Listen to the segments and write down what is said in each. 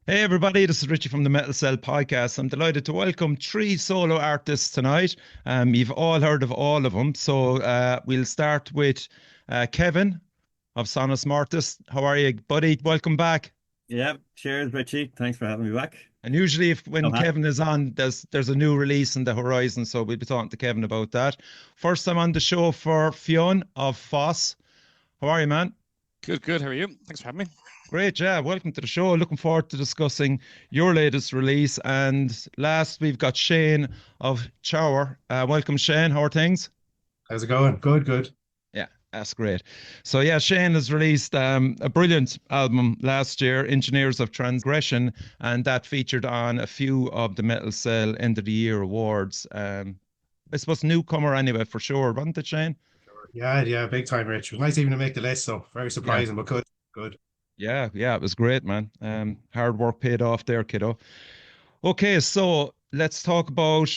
Hey everybody, this is Richie from the Metal Cell podcast. I'm delighted to welcome three solo artists tonight. You've all heard of all of them. So we'll start with Kevin of Sonus Mortis. How are you, buddy? Welcome back. Yeah, cheers, Richie. Thanks for having me back. And usually when Kevin is on, there's a new release on the horizon, so we'll be talking to Kevin about that. First time on the show for Fionn of FÓS. How are you, man? Good. How are you? Thanks for having me. Great, yeah. Welcome to the show. Looking forward to discussing your latest release. And last, we've got Shane of Chower. Welcome, Shane. How are things? How's it going? Good. Yeah, that's great. So, yeah, Shane has released a brilliant album last year, Engineers of Transgression, and that featured on a few of the Metal Cell End of the Year awards. I suppose newcomer anyway, for sure, wasn't it, Shane? Yeah, big time, Rich. It was nice even to make the list, so very surprising, but good. Yeah, it was great, man. Hard work paid off there, kiddo. Okay, so let's talk about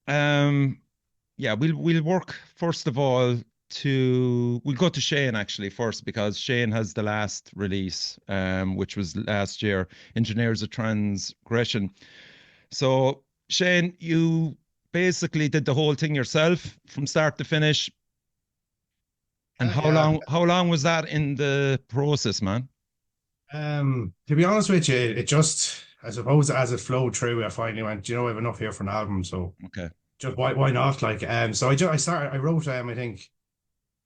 we'll work first of all we'll go to Shane actually first, because Shane has the last release, which was last year, Engineers of Transgression. So Shane, you basically did the whole thing yourself from start to finish. And how long was that in the process, man? To be honest with you, it just, I suppose, as it flowed through, I finally went, I have enough here for an album, so okay, just why not? Like, so I wrote, I think,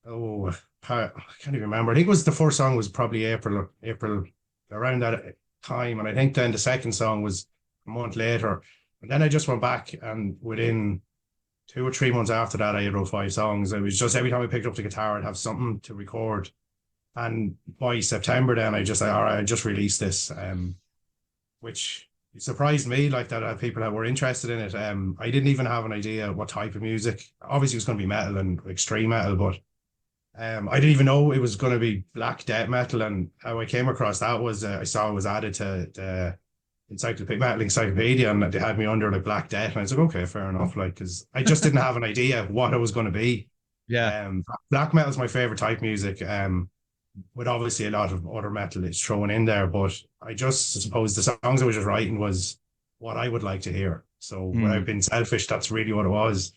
I can't even remember. I think it was the first song was probably April around that time, and I think then the second song was a month later, and then I just went back, and within 2 or 3 months after that, I had wrote 5 songs. It was just every time I picked up the guitar, I'd have something to record. And by September, then I just like, all right, I just released this, which surprised me, like that people that were interested in it. I didn't even have an idea what type of music. Obviously, it was going to be metal and extreme metal, but I didn't even know it was going to be black death metal. And how I came across that was I saw it was added to the Metal Encyclopedia, and they had me under like Black Death, and I was like, okay, fair enough, like, because I just didn't have an idea what it was going to be. Yeah, black metal is my favorite type of music. With obviously a lot of other metal is thrown in there, but I just suppose the songs I was just writing was what I would like to hear. So without being selfish, that's really what it was.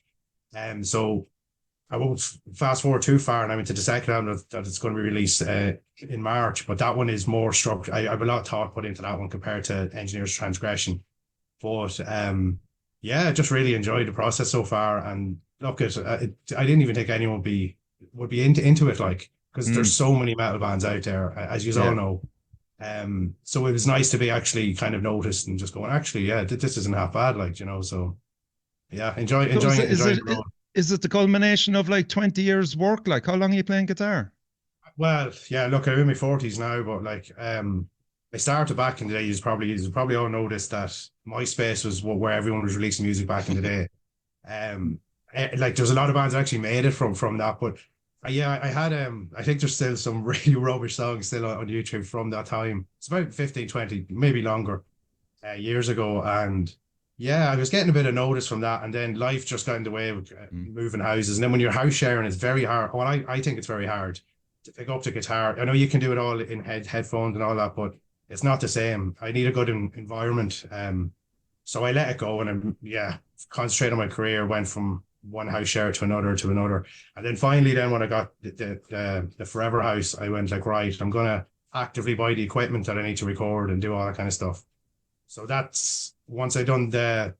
So I won't fast forward too far, and I'm into the second album that it's going to be released in March, but that one is more structured. I have a lot of thought put into that one compared to Engineers of Transgression. But I just really enjoyed the process so far, and look, I didn't even think anyone would be into it, like, because there's so many metal bands out there, as you all know. So it was nice to be actually kind of noticed and just going, actually, this isn't half bad, like, so enjoying it. Is it the culmination of like 20 years work? Like, how long are you playing guitar? Well, yeah, look, I'm in my 40s now, but like, I started back in the day. You probably all noticed that MySpace was where everyone was releasing music back in the day. Like, there's a lot of bands that actually made it from that, but I had, I think there's still some really rubbish songs still on YouTube from that time. It's about 15, 20, maybe longer, years ago. And I was getting a bit of notice from that. And then life just got in the way of moving houses. And then when you're house sharing, it's very hard. Well, I think it's very hard to pick up the guitar. I know you can do it all in headphones and all that, but it's not the same. I need a good environment. So I let it go, and concentrated on my career, went from one house share to another. And then finally, when I got the forever house, I went like, right, I'm going to actively buy the equipment that I need to record and do all that kind of stuff. So that's once I done the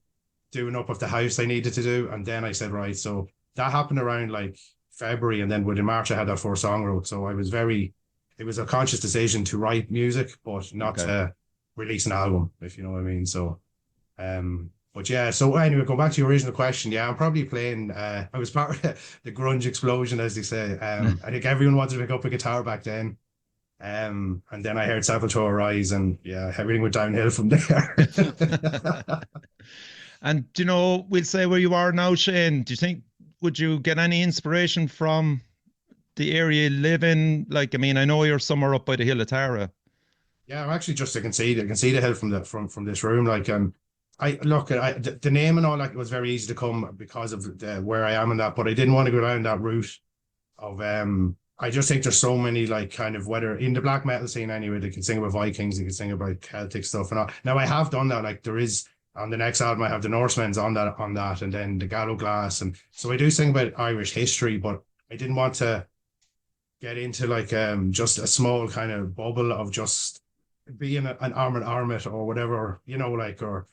doing up of the house I needed to do. And then I said, right, so that happened around like February. And then within March, I had that 4 song wrote. So it was a conscious decision to write music, but not to release an album, if you know what I mean. So, But yeah, so anyway, going back to your original question, yeah, I'm probably playing. I was part of the grunge explosion, as they say. I think everyone wanted to pick up a guitar back then. And then I heard Sepultura Rise, and yeah, everything went downhill from there. And we'll say where you are now, Shane. Do you think would you get any inspiration from the area you live in? Like, I mean, I know you're somewhere up by the hill of Tara. Yeah, I'm actually just I can see the hill from from this room. Like I look the name and all that was very easy to come because of where I am and that, but I didn't want to go down that route of I just think there's so many like kind of whether in the black metal scene anyway, they can sing about Vikings, they can sing about Celtic stuff and all. Now I have done that, like there is on the next album I have the Norsemen's on that and then the Gallow Glass, and so I do sing about Irish history, but I didn't want to get into like just a small kind of bubble of just being an armored armlet or whatever, like or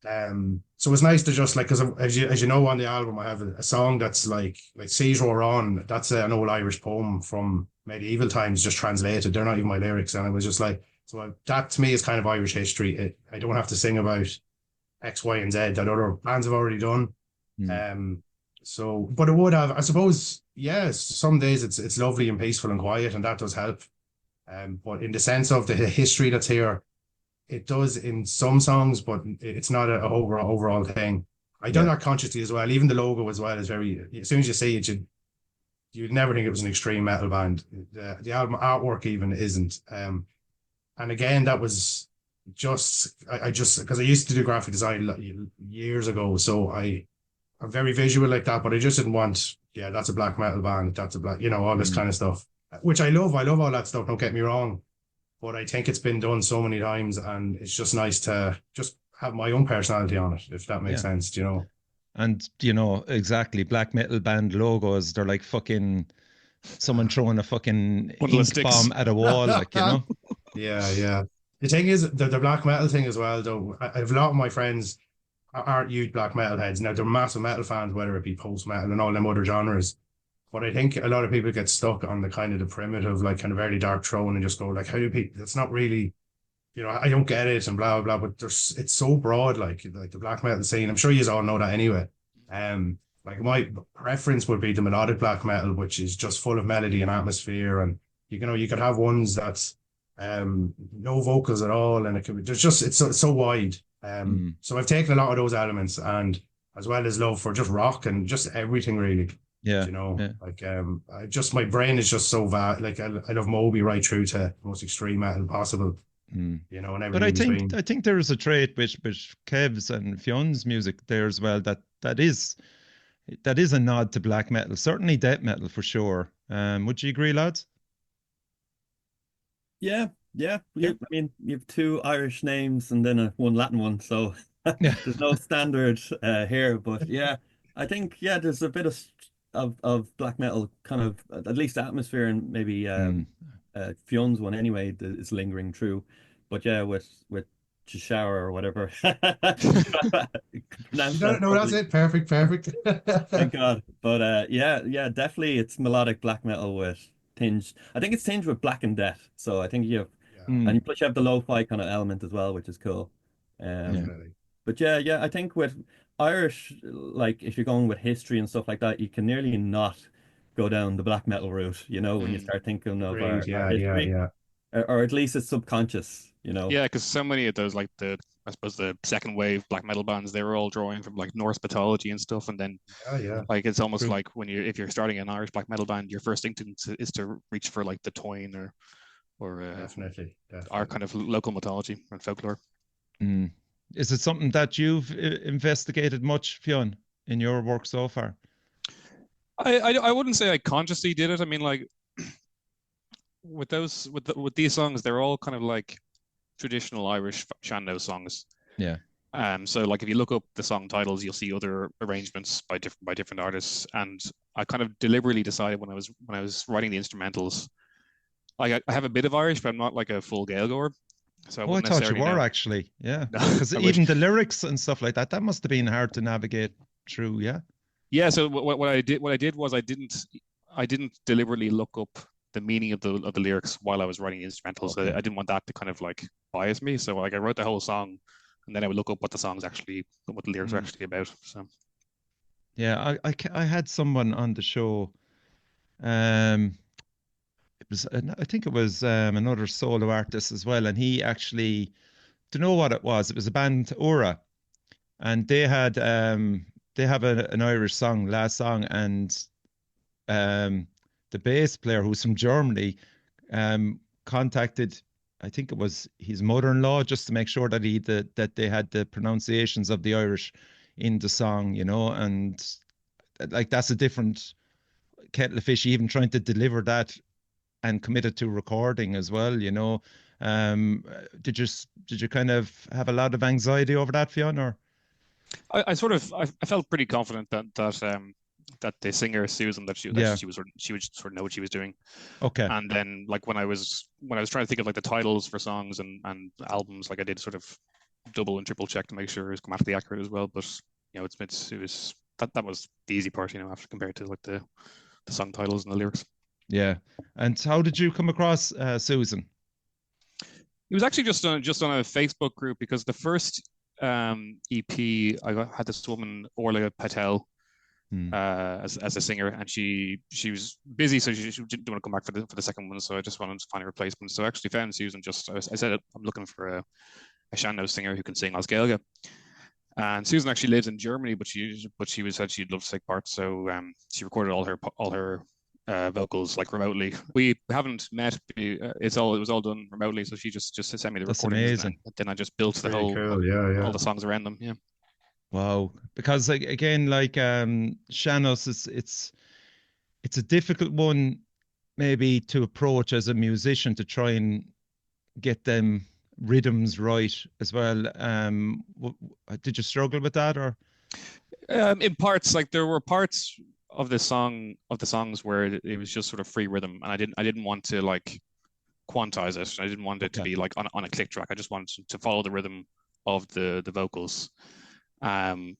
so it's nice to just like because as you know on the album I have a song that's like Seas Roar On. That's an old Irish poem from medieval times, just translated. They're not even my lyrics, and it was just like so that to me is kind of Irish history. I don't have to sing about X, Y, and Z that other bands have already done. So, but it would have, I suppose, yes, some days it's lovely and peaceful and quiet, and that does help. But in the sense of the history that's here, it does in some songs, but it's not a overall thing. I done that consciously as well. Even the logo as well is very. As soon as you see it, you'd never think it was an extreme metal band. The album artwork even isn't. And again, that was I just because I used to do graphic design years ago, so I'm very visual like that. But I just didn't want. Yeah, that's a black metal band. That's a black, all this kind of stuff, which I love. I love all that stuff. Don't get me wrong. But I think it's been done so many times, and it's just nice to just have my own personality on it, if that makes sense, And exactly, black metal band logos, they're like fucking someone throwing a fucking ink bomb at a wall, like, Yeah. The thing is, the black metal thing as well, though, I have a lot of my friends aren't huge black metal heads. Now, they're massive metal fans, whether it be post metal and all them other genres. But I think a lot of people get stuck on the kind of the primitive, like kind of early dark throne and just go like, how do people, that's not really, I don't get it and blah, blah, blah. But it's so broad, like the black metal scene. I'm sure you all know that anyway. Like my preference would be the melodic black metal, which is just full of melody and atmosphere. And, you could have ones that's no vocals at all. And it can be, it's so wide. So I've taken a lot of those elements and as well as love for just rock and just everything really. Yeah, like my brain is just so vast. Like I love Moby right through to the most extreme metal possible. And everything. But I think there is a trait with Kev's and Fionn's music there as well that is a nod to black metal, certainly death metal for sure. Would you agree, lads? Yeah. I mean, you have two Irish names and then one Latin one, so there's no standard here. But yeah, I think there's a bit of black metal kind of at least atmosphere and maybe Fionn's one anyway that is lingering true. But yeah, with shower or whatever. No, that's it. Perfect. Thank God. But yeah, definitely it's melodic black metal with tinge. I think it's tinged with black and death. So I think you have and plus you have the lo-fi kind of element as well, which is cool. But yeah, I think with Irish, like if you're going with history and stuff like that, you can nearly not go down the black metal route, when you start thinking of our history. Or at least it's subconscious, Yeah, because so many of those, like I suppose the second wave black metal bands, they were all drawing from like Norse mythology and stuff, and then like it's almost like if you're starting an Irish black metal band, your first instinct is to reach for like the Toyne or definitely our kind of local mythology and folklore. Is it something that you've investigated much, Fionn, in your work so far? I wouldn't say I consciously did it. I mean, like with these songs, they're all kind of like traditional Irish Shanno songs. Yeah. So like if you look up the song titles, you'll see other arrangements by different artists. And I kind of deliberately decided when I was writing the instrumentals, like I have a bit of Irish, but I'm not like a full Gaeilgeoir. So I thought you were actually, yeah. Because even the lyrics and stuff like that must have been hard to navigate through, yeah. Yeah. So what I did was I didn't deliberately look up the meaning of the lyrics while I was writing the instrumentals. Okay. So I didn't want that to kind of like bias me. So like I wrote the whole song, and then I would look up what the lyrics are actually about. So yeah, I had someone on the show. It was I think it was another solo artist as well, and he actually, to know what it was. It was a band Aura, and they have an Irish song, last song, and the bass player who's from Germany contacted, I think it was his mother-in-law, just to make sure that that they had the pronunciations of the Irish in the song, you know, and like that's a different kettle of fish, even trying to deliver that and committed to recording as well, you know. Did you kind of have a lot of anxiety over that, Fionn, or? I felt pretty confident that the singer Susan, she would sort of know what she was doing. Okay. And then like when I was trying to think of like the titles for songs and albums, like I did sort of double and triple check to make sure it was grammatically accurate as well. But you know, it was that was the easy part, you know, after compared to like the song titles and the lyrics. Yeah. And how did you come across Susan? It was actually just on a Facebook group, because the first EP had this woman Orla Patel as a singer, and she was busy, so she didn't want to come back for the second one. So I just wanted to find a replacement. So I actually found Susan. I said I'm looking for a Shanno singer who can sing Os Gaeilge. And Susan actually lives in Germany, but she said she'd love to take part. So she recorded all her vocals like remotely. We haven't met. It was all done remotely. So she just sent me the recordings. Amazing. And then I just built the whole all the songs around them. Yeah. Wow. Because like again, like Sean-nós, it's a difficult one maybe to approach as a musician, to try and get them rhythms right as well. Did you struggle with that, or? In parts, like there were parts of the songs where it was just sort of free rhythm, and I didn't want to like quantize it. I didn't want it to be like on a click track. I just wanted to follow the rhythm of the vocals. And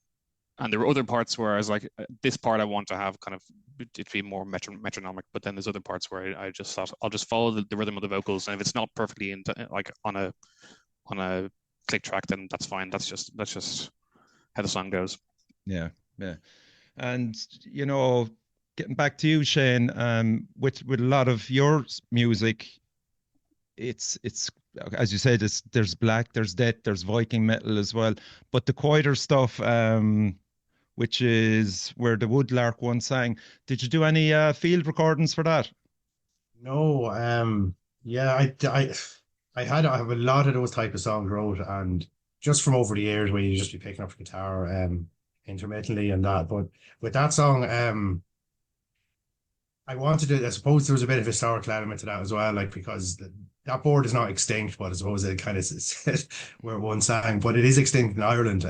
there were other parts where I was like, this part I want to have kind of it to be more metronomic, but then there's other parts where I just thought I'll just follow the rhythm of the vocals, and if it's not perfectly like on a click track, then that's fine. That's just how the song goes. Yeah. And you know, getting back to you, Shane, with a lot of your music, it's as you said, there's black, there's death, there's Viking metal as well, but the quieter stuff, which is where the Woodlark one sang. Did you do any field recordings for that? No, yeah, I have a lot of those type of songs wrote, and just from over the years where you just be picking up the guitar intermittently and that. But with that song, I wanted to, I suppose there was a bit of historical element to that as well, like because that board is not extinct, but I suppose it kind of said where one sang, but it is extinct in Ireland.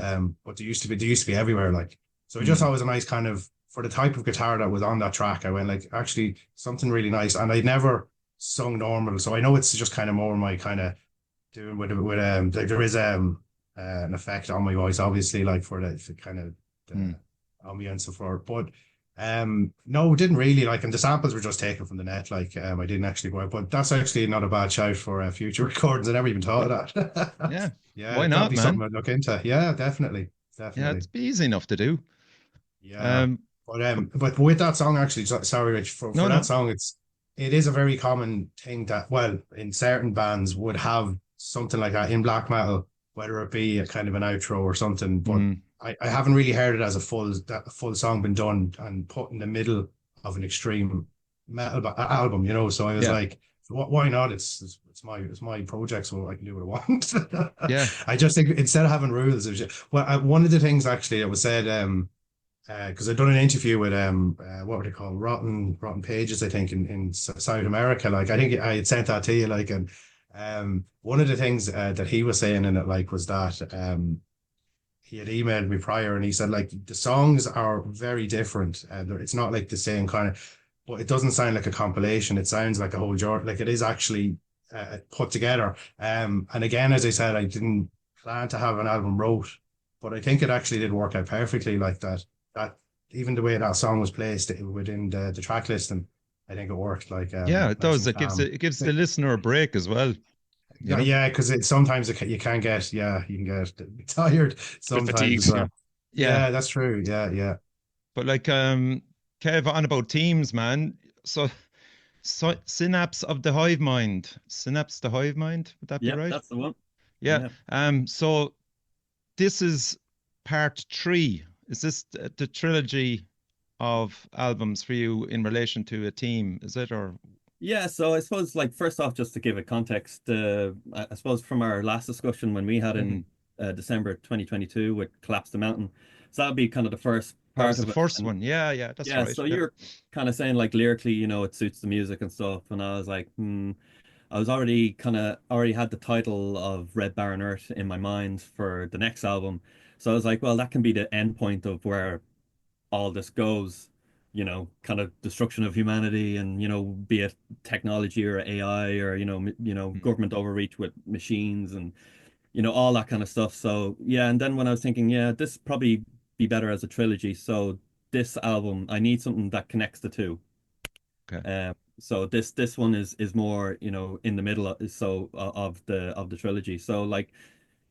But they used to be everywhere, like. So I just thought it was a nice kind of, for the type of guitar that was on that track, I went like, actually something really nice. And I'd never sung normal, so I know it's just kind of more my kind of doing with like there is an effect on my voice, obviously, like for the kind of the ambience and for it. But no, didn't really like, and the samples were just taken from the net. Like I didn't actually go out, but that's actually not a bad shout for future recordings. I never even thought of that. Yeah, why not, be man? Something I'd look into. Yeah, definitely. Yeah, it's easy enough to do. Yeah, but with that song, actually, sorry, Rich, for that song, it is a very common thing that, well, in certain bands would have something like that in black metal, whether it be a kind of an outro or something. But I haven't really heard it as a full song been done and put in the middle of an extreme metal album, you know. So I was like, why not? It's my project, so I can do what I want. Yeah, I just think instead of having rules, one of the things actually that was said, because I'd done an interview with what were they called, Rotten Pages, I think, in South America. Like I think I had sent that to you, like, and one of the things that he was saying in it, like, was that he had emailed me prior, and he said like the songs are very different. It's not like the same kind of, but it doesn't sound like a compilation. It sounds like a whole jar. Like it is actually put together. And again, as I said, I didn't plan to have an album wrote, but I think it actually did work out perfectly like that. That even the way that song was placed within the track list, and I think it worked. Like yeah, it does. It gives the listener a break as well. you know? Yeah, because sometimes you can get tired A bit sometimes fatigued. as well. Yeah. Yeah, that's true. Yeah. But like Kev, on about teams, man. So synapse of the hive mind. Synapse the hive mind, would that be Yep, right? that's the one. Yeah. Yeah. So this is part three. Is this the trilogy of albums for you in relation to a team? Is it or Yeah, so I suppose like first off, just to give a context, I suppose from our last discussion when we had Mhm. in December 2022 with Collapse the Mountain, so that would be kind of the first that part was the of it. first And one? Yeah, that's yeah, right. so Yeah. you're kind of saying like lyrically, it suits the music and stuff, and I was like, I was already had the title of Red Baron Earth in my mind for the next album, so I was like, well, that can be the end point of where all this goes, kind of destruction of humanity and, be it technology or AI or, Mm. government overreach with machines and, all that kind of stuff. So yeah, and then when I was thinking, yeah, this probably be better as a trilogy. So this album, I need something that connects the two. Okay. So this one is more, in the middle of the trilogy. So like,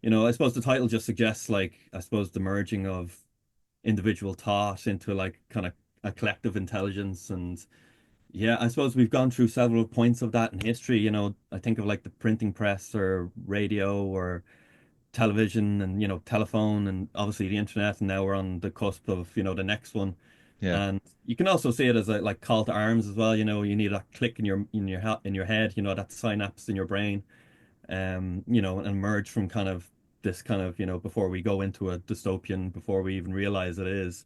I suppose the title just suggests like, I suppose the merging of individual thought into like kind of a collective intelligence. And yeah, I suppose we've gone through several points of that in history. I think of like the printing press or radio or television and, telephone and obviously the internet. And now we're on the cusp of, the next one. Yeah. And you can also see it as a like call to arms as well. You need that click in your head, that synapse in your brain, and emerge from kind of this kind of, before we go into a dystopian, before we even realize it is,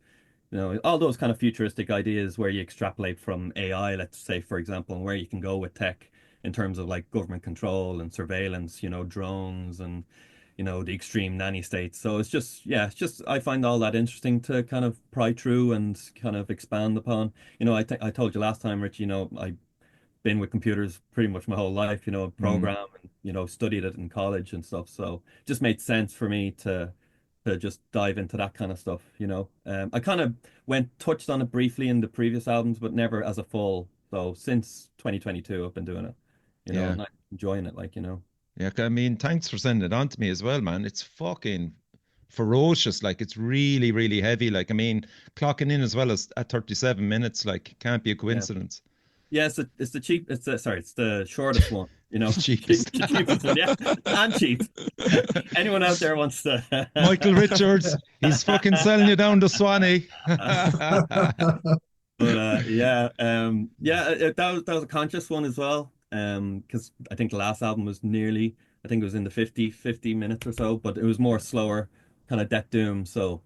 all those kind of futuristic ideas where you extrapolate from AI, let's say, for example, and where you can go with tech in terms of like government control and surveillance, drones and, the extreme nanny states. So I find all that interesting to kind of pry through and kind of expand upon. I think I told you last time, Rich, I been with computers pretty much my whole life, Mm. program and, studied it in college and stuff. So it just made sense for me to just dive into that kind of stuff, I kind of touched on it briefly in the previous albums, but never as a full. So since 2022, I've been doing it, Yeah. and I'm enjoying it, like, Yeah. I mean, thanks for sending it on to me as well, man. It's fucking ferocious. Like it's really, really heavy. Like I mean, clocking in as well as at 37 minutes, like can't be a Yeah. coincidence. Yeah, it's the shortest one, Cheapest. the cheapest one, yeah, and cheap. Anyone out there wants to Michael Richards, he's fucking selling you down to Swanee. But that was a conscious one as well. Because I think the last album was I think it was in the 50 minutes or so, but it was more slower, kind of Death Doom. So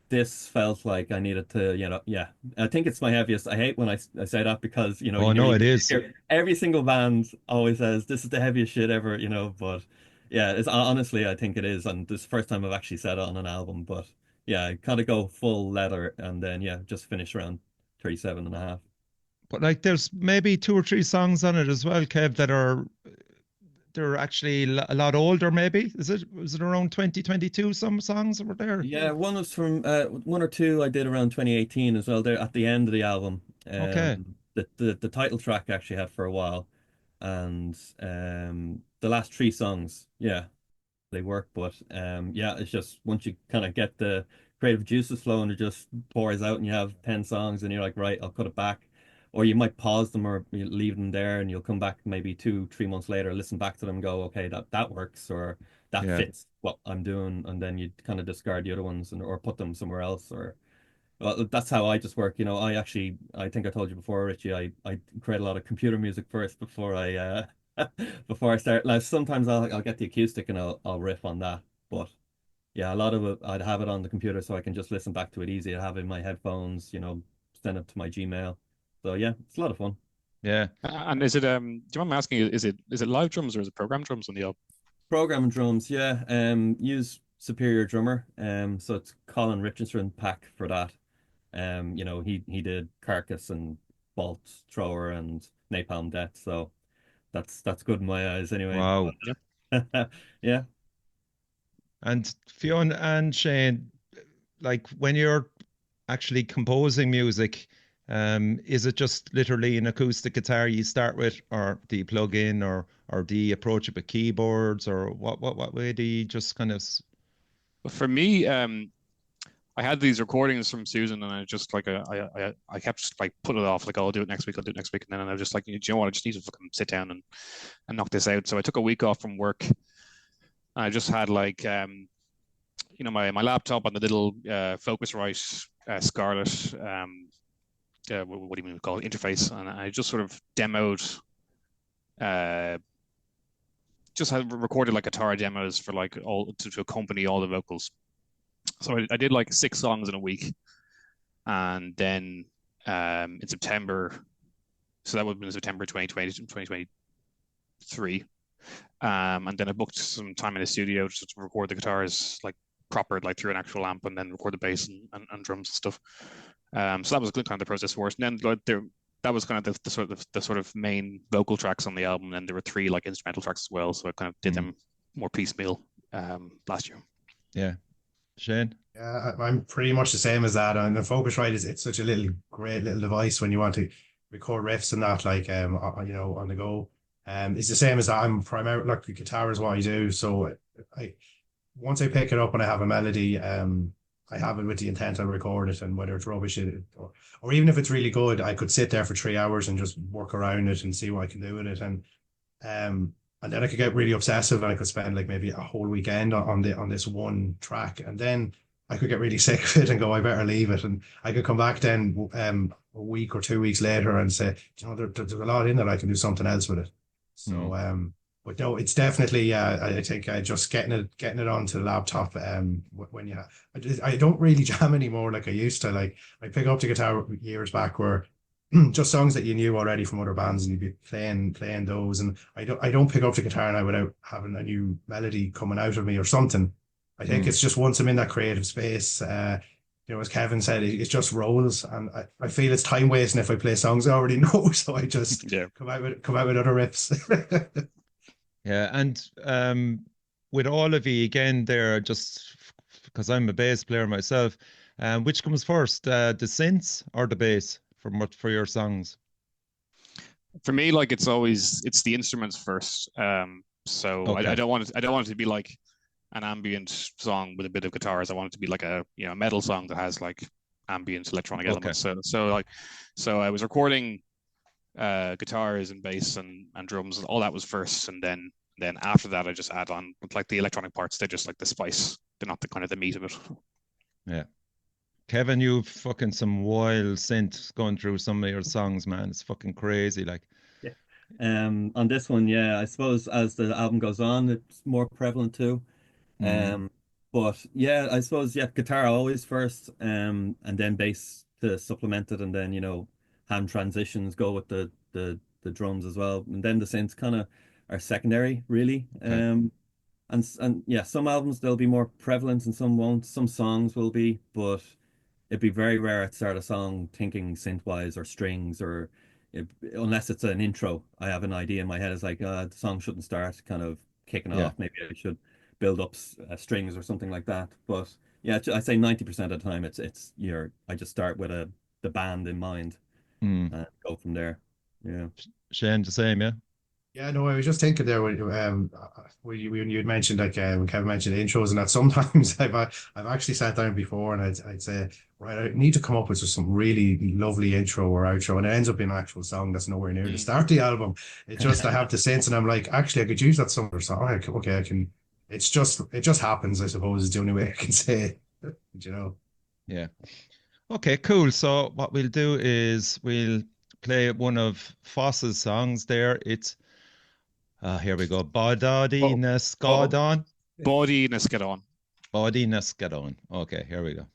this felt like I needed to, yeah. I think it's my heaviest. I hate when I say that because, Oh no, it is. every single band always says this is the heaviest shit ever, but yeah, it's honestly, I think it is. And this is the first time I've actually said it on an album, but yeah, I kind of go full leather and then, yeah, just finish around 37 and a half. But like, there's maybe two or three songs on it as well, Kev, that are they're actually a lot older. Maybe was it around 2022? Some songs that were there. Yeah, one was from one or two I did around 2018 as well. There at the end of the album. Okay. The title track I actually had for a while, and the last three songs, yeah, they work. But yeah, it's just once you kind of get the creative juices flowing, it just pours out, and you have 10 songs, and you're like, right, I'll cut it back. Or you might pause them or you leave them there, and you'll come back maybe 2, 3 months later, listen back to them, and go, okay, that works, or that Yeah. fits what I'm doing, and then you kind of discard the other ones and or put them somewhere else. Or well, that's how I just work. I think I told you before, Richie, I create a lot of computer music first before I before I start. Like sometimes I'll get the acoustic and I'll riff on that, but yeah, a lot of it I'd have it on the computer so I can just listen back to it easy. I have it in my headphones, send it to my Gmail. So yeah, it's a lot of fun. Yeah. And is it do you mind me asking, is it live drums or is it program drums on the album? Program drums, yeah. Use Superior Drummer. So it's Colin Richardson pack for that. He did Carcass and Bolt Thrower and Napalm Death, so that's good in my eyes anyway. Wow. Yep. Yeah. And Fionn and Shane, like when you're actually composing music, Is it just literally an acoustic guitar you start with, or do you plug in, or do you approach it with keyboards, or what way do you just kind of? For me, I had these recordings from Susan, and I just like I kept just like putting it off, like, oh, I'll do it next week, and then I was just like, you know what, I just need to fucking sit down and knock this out. So I took a week off from work, and I just had like my laptop on the little Focusrite Scarlett what do you mean call it, interface, and I just sort of demoed just had recorded like guitar demos for like all to accompany all the vocals. So I did like 6 songs in a week, and then in September, so that would have been September 2023, and then I booked some time in the studio just to record the guitars like proper, like through an actual amp, and then record the bass and drums and stuff. So that was kind of the process for us. And then that was kind of the sort of main vocal tracks on the album, and there were 3 like instrumental tracks as well. So I kind of did them more piecemeal last year. Yeah. Shane? Yeah, I'm pretty much the same as that. And the Focusrite it's such a great little device when you want to record riffs and that, like on the go. It's the same as that. I'm primarily like the guitar is what I do. So once I pick it up and I have a melody, I have it with the intent I'll record it, and whether it's rubbish or even if it's really good, I could sit there for 3 hours and just work around it and see what I can do with it. And then I could get really obsessive, and I could spend like maybe a whole weekend on this one track, and then I could get really sick of it and go, I better leave it. And I could come back then a week or 2 weeks later and say, there's a lot in it, I can do something else with it. So but no, it's definitely I think just getting it onto the laptop when I don't really jam anymore like I used to. Like I pick up the guitar years back where just songs that you knew already from other bands, and you'd be playing those, and I don't pick up the guitar now without having a new melody coming out of me or something. I think it's just once I'm in that creative space, as Kevin said, it just rolls, and I feel it's time wasting if I play songs I already know, so I just come out with other riffs. Yeah, and with all of you again there, just because I'm a bass player myself, which comes first, the synths or the bass for your songs? For me, like it's the instruments first. So okay. I don't want it to be like an ambient song with a bit of guitars. I want it to be like a metal song that has like ambient electronic elements. So I was recording guitars and bass and drums, and all that was first, and then after that I just add on like the electronic parts. They're just like the spice. They're not the kind of the meat of it. Yeah. Kevin, you've fucking some wild synth going through some of your songs, man. It's fucking crazy, like. Yeah. On this one, I suppose as the album goes on, it's more prevalent too. But yeah, I suppose guitar always first, and then bass to supplement it, and then hand transitions go with the drums as well, and then the synths kind of are secondary, really. Okay. And yeah, some albums they'll be more prevalent and some won't. Some songs will be, but it'd be very rare I'd start a song thinking synth-wise or strings, or unless it's an intro. I have an idea in my head. It's like the song shouldn't start kind of kicking off. Maybe I should build up strings or something like that. But yeah, I say 90% of the time I just start with the band in mind and go from there. Yeah. Shane, the same, yeah. Yeah, no, I was just thinking there when you had mentioned like when Kevin mentioned intros and that, sometimes I've actually sat down before and I'd say, right, I need to come up with some really lovely intro or outro, and it ends up being an actual song that's nowhere near the start of the album. It's just I have the sense, and I'm like, actually I could use that song or song. Okay, I can. It just happens, I suppose, is the only way I can say it, Yeah. Okay, cool. So what we'll do is we'll play one of FÓS's songs there. It's here we go. Body na Skadon. Body na Skadon. Body na Skadon. Okay, here we go.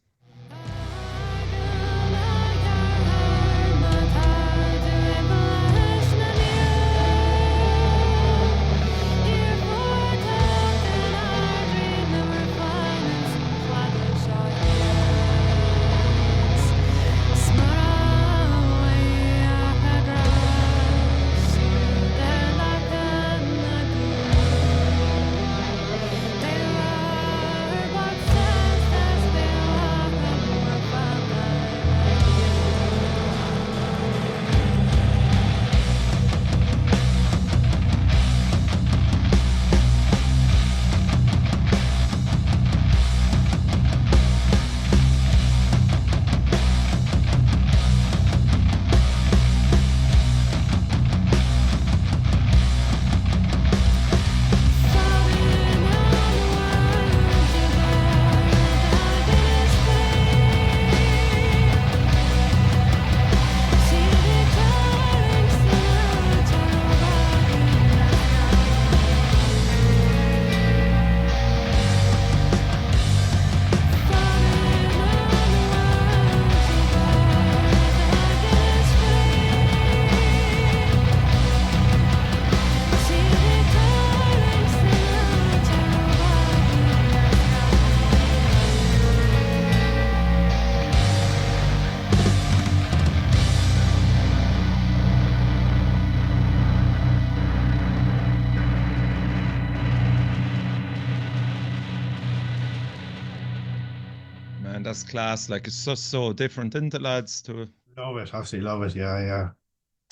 that's class. Like it's so different, isn't it, lads? To Love it, absolutely love it. Yeah.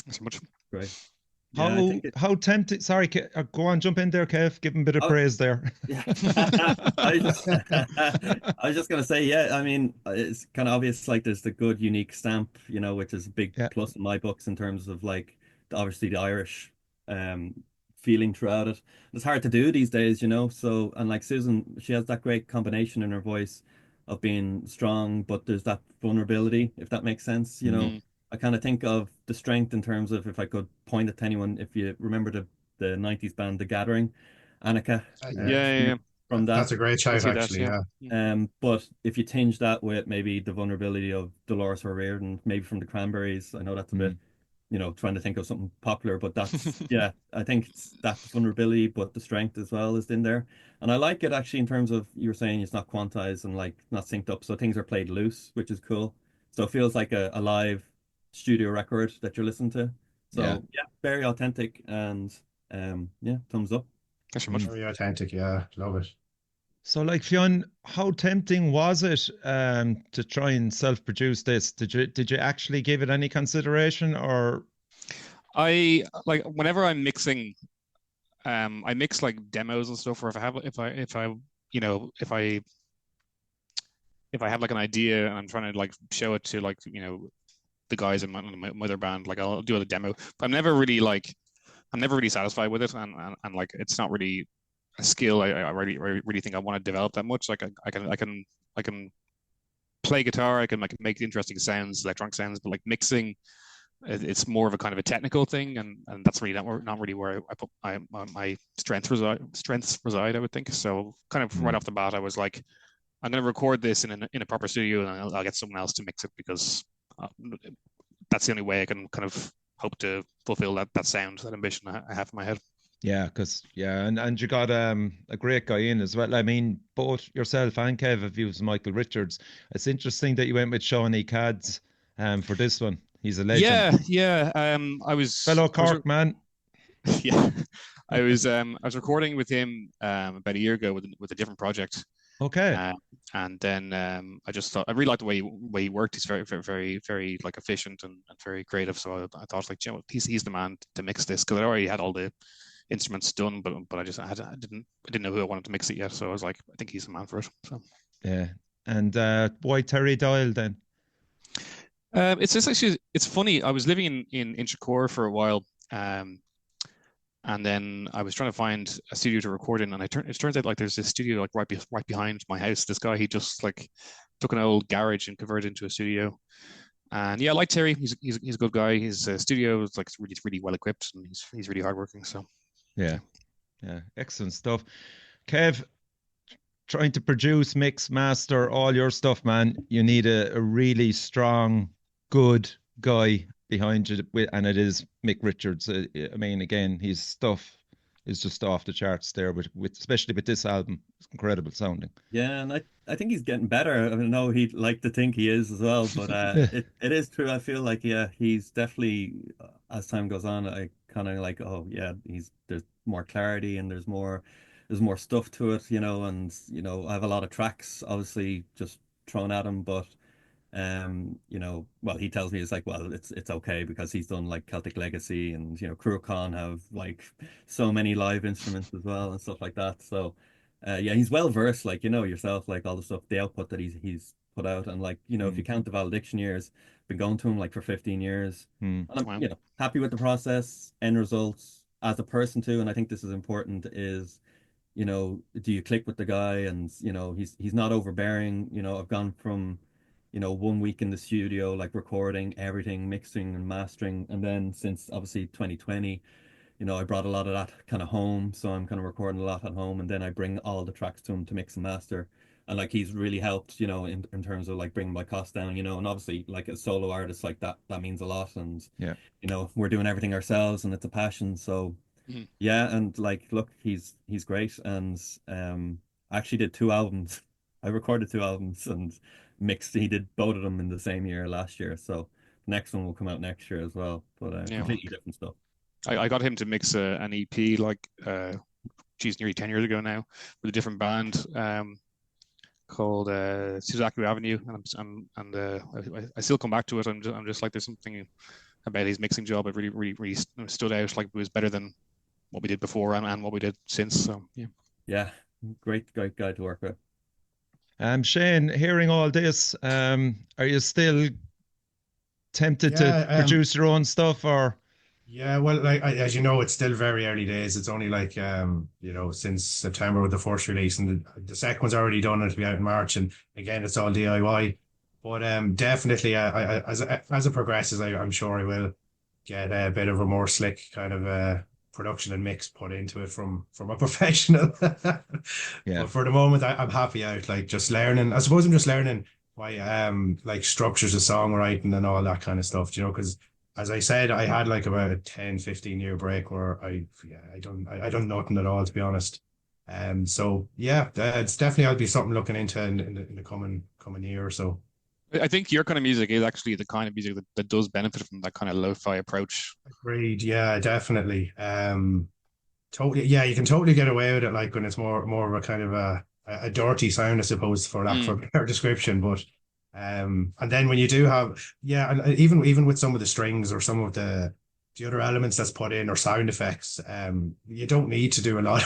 So much. Great. Yeah, I think how tempting. Sorry, go on, jump in there, Kev. Give him a bit of praise there. Yeah. I was just gonna say, yeah, I mean, it's kind of obvious, like there's the good unique stamp, which is a big Yeah. plus in my books in terms of like obviously the Irish um feeling throughout it. It's hard to do these days, so, and like Susan, she has that great combination in her voice of being strong, but there's that vulnerability, if that makes sense. I kind of think of the strength in terms of, if I could point it to anyone, if you remember the 90s band The Gathering, Annika, Yeah. from that. That's a great shout, actually. But if you tinge that with maybe the vulnerability of Dolores O'Riordan, maybe from the Cranberries, I know that's a bit, trying to think of something popular, but that's, yeah, I think it's that vulnerability, but the strength as well is in there. And I like it actually in terms of, you were saying it's not quantized and like not synced up, so things are played loose, which is cool. So it feels like a live studio record that you're listening to. So yeah, very authentic, and yeah, thumbs up. Thanks so much. Very authentic, yeah, love it. So, like, Fionn, how tempting was it to try and self-produce this? Did you actually give it any consideration, or? I like whenever I'm mixing, I mix like demos and stuff. Or if I have like an idea and I'm trying to like show it to like the guys in my other band, like I'll do a demo. But I'm never really satisfied with it, and like it's not really a skill I really think I want to develop that much. Like I can play guitar, I can like make interesting sounds, electronic sounds, but like mixing, it's more of a kind of a technical thing, and that's really not really where I put my strengths reside, I would think. So kind of right off the bat, I was like, I'm going to record this in a proper studio, and I'll get someone else to mix it, because that's the only way I can kind of hope to fulfill that sound, that ambition I have in my head. Yeah, and you got a great guy in as well. I mean, both yourself and Kev have used Michael Richards. It's interesting that you went with Shawnee Cads for this one. He's a legend. Yeah. I was fellow Cork man. Yeah, I was recording with him about a year ago with a different project. Okay. And then I just thought I really liked the way he worked. He's very, very, very, very like efficient and very creative. So I thought, like, he's the man to mix this, because I already had all the instruments done, but I didn't know who I wanted to mix it yet. So I was like, I think he's the man for it. So yeah. And why Terry Doyle then? It's just actually, it's funny. I was living in Inchicore for a while, and then I was trying to find a studio to record in, and it turns out like there's this studio like right behind my house. This guy, he just like took an old garage and converted it into a studio. And yeah, I like Terry. He's a good guy. His studio is like really well equipped, and he's really hardworking. So yeah, excellent stuff. Kev, trying to produce, mix, master all your stuff, man. You need a really strong, good guy behind you, and it is Mick Richards. I mean, again, his stuff is just off the charts there, with especially with this album. It's incredible sounding. Yeah, and I think he's getting better. I know he'd like to think he is as well, but it is true. I feel like, yeah, he's definitely, as time goes on, I kind of like, oh yeah, there's more clarity, and there's more stuff to it, and I have a lot of tracks obviously just thrown at him, but well, he tells me it's like, well, it's okay, because he's done like Celtic Legacy, and Cruachan have like so many live instruments as well and stuff like that. So yeah, he's well versed, like yourself, like all the stuff, the output that he's put out, and like if you count the valediction years, been going to him like for 15 years, and I'm happy with the process, end results, as a person too. And I think this is important, is do you click with the guy, and he's not overbearing. I've gone from 1 week in the studio, like recording everything, mixing and mastering. And then since obviously 2020, I brought a lot of that kind of home. So I'm kind of recording a lot at home, and then I bring all the tracks to him to mix and master. And like, he's really helped, in terms of like bringing my costs down, and obviously like a solo artist, like that means a lot. And, yeah, we're doing everything ourselves, and it's a passion. So yeah. And like, look, he's great. And I actually did 2 albums. I recorded 2 albums and mixed. He did both of them in the same year last year. So the next one will come out next year as well, but completely different stuff. I got him to mix an EP like nearly 10 years ago now, with a different band. called Suzaku Avenue, and I still come back to it. I'm just like, there's something about his mixing job that really stood out. Like, it was better than what we did before and what we did since. So yeah, great guy to work with. Shane, hearing all this, are you still tempted to produce your own stuff, or? Yeah, well, like as you know, it's still very early days. It's only like since September with the first release, and the second one's already done. It'll be out in March, and again, it's all DIY. But definitely, as it progresses, I'm sure I will get a bit of a more slick kind of production and mix put into it from a professional. Yeah. But for the moment, I'm happy out. Like, just learning. I suppose I'm just learning why like structures of songwriting and all that kind of stuff. Because, as I said, I had like about a 10-15 year break where I done nothing at all, to be honest. So yeah, it's definitely, I'll be something looking into in the coming year or so. I think your kind of music is actually the kind of music that does benefit from that kind of lo-fi approach. Agreed. Yeah, definitely. Totally. Yeah, you can totally get away with it, like when it's more of a kind of a dirty sound, I suppose, for lack of a better description. But and then when you do have, and even with some of the strings or some of the other elements that's put in, or sound effects, you don't need to do a lot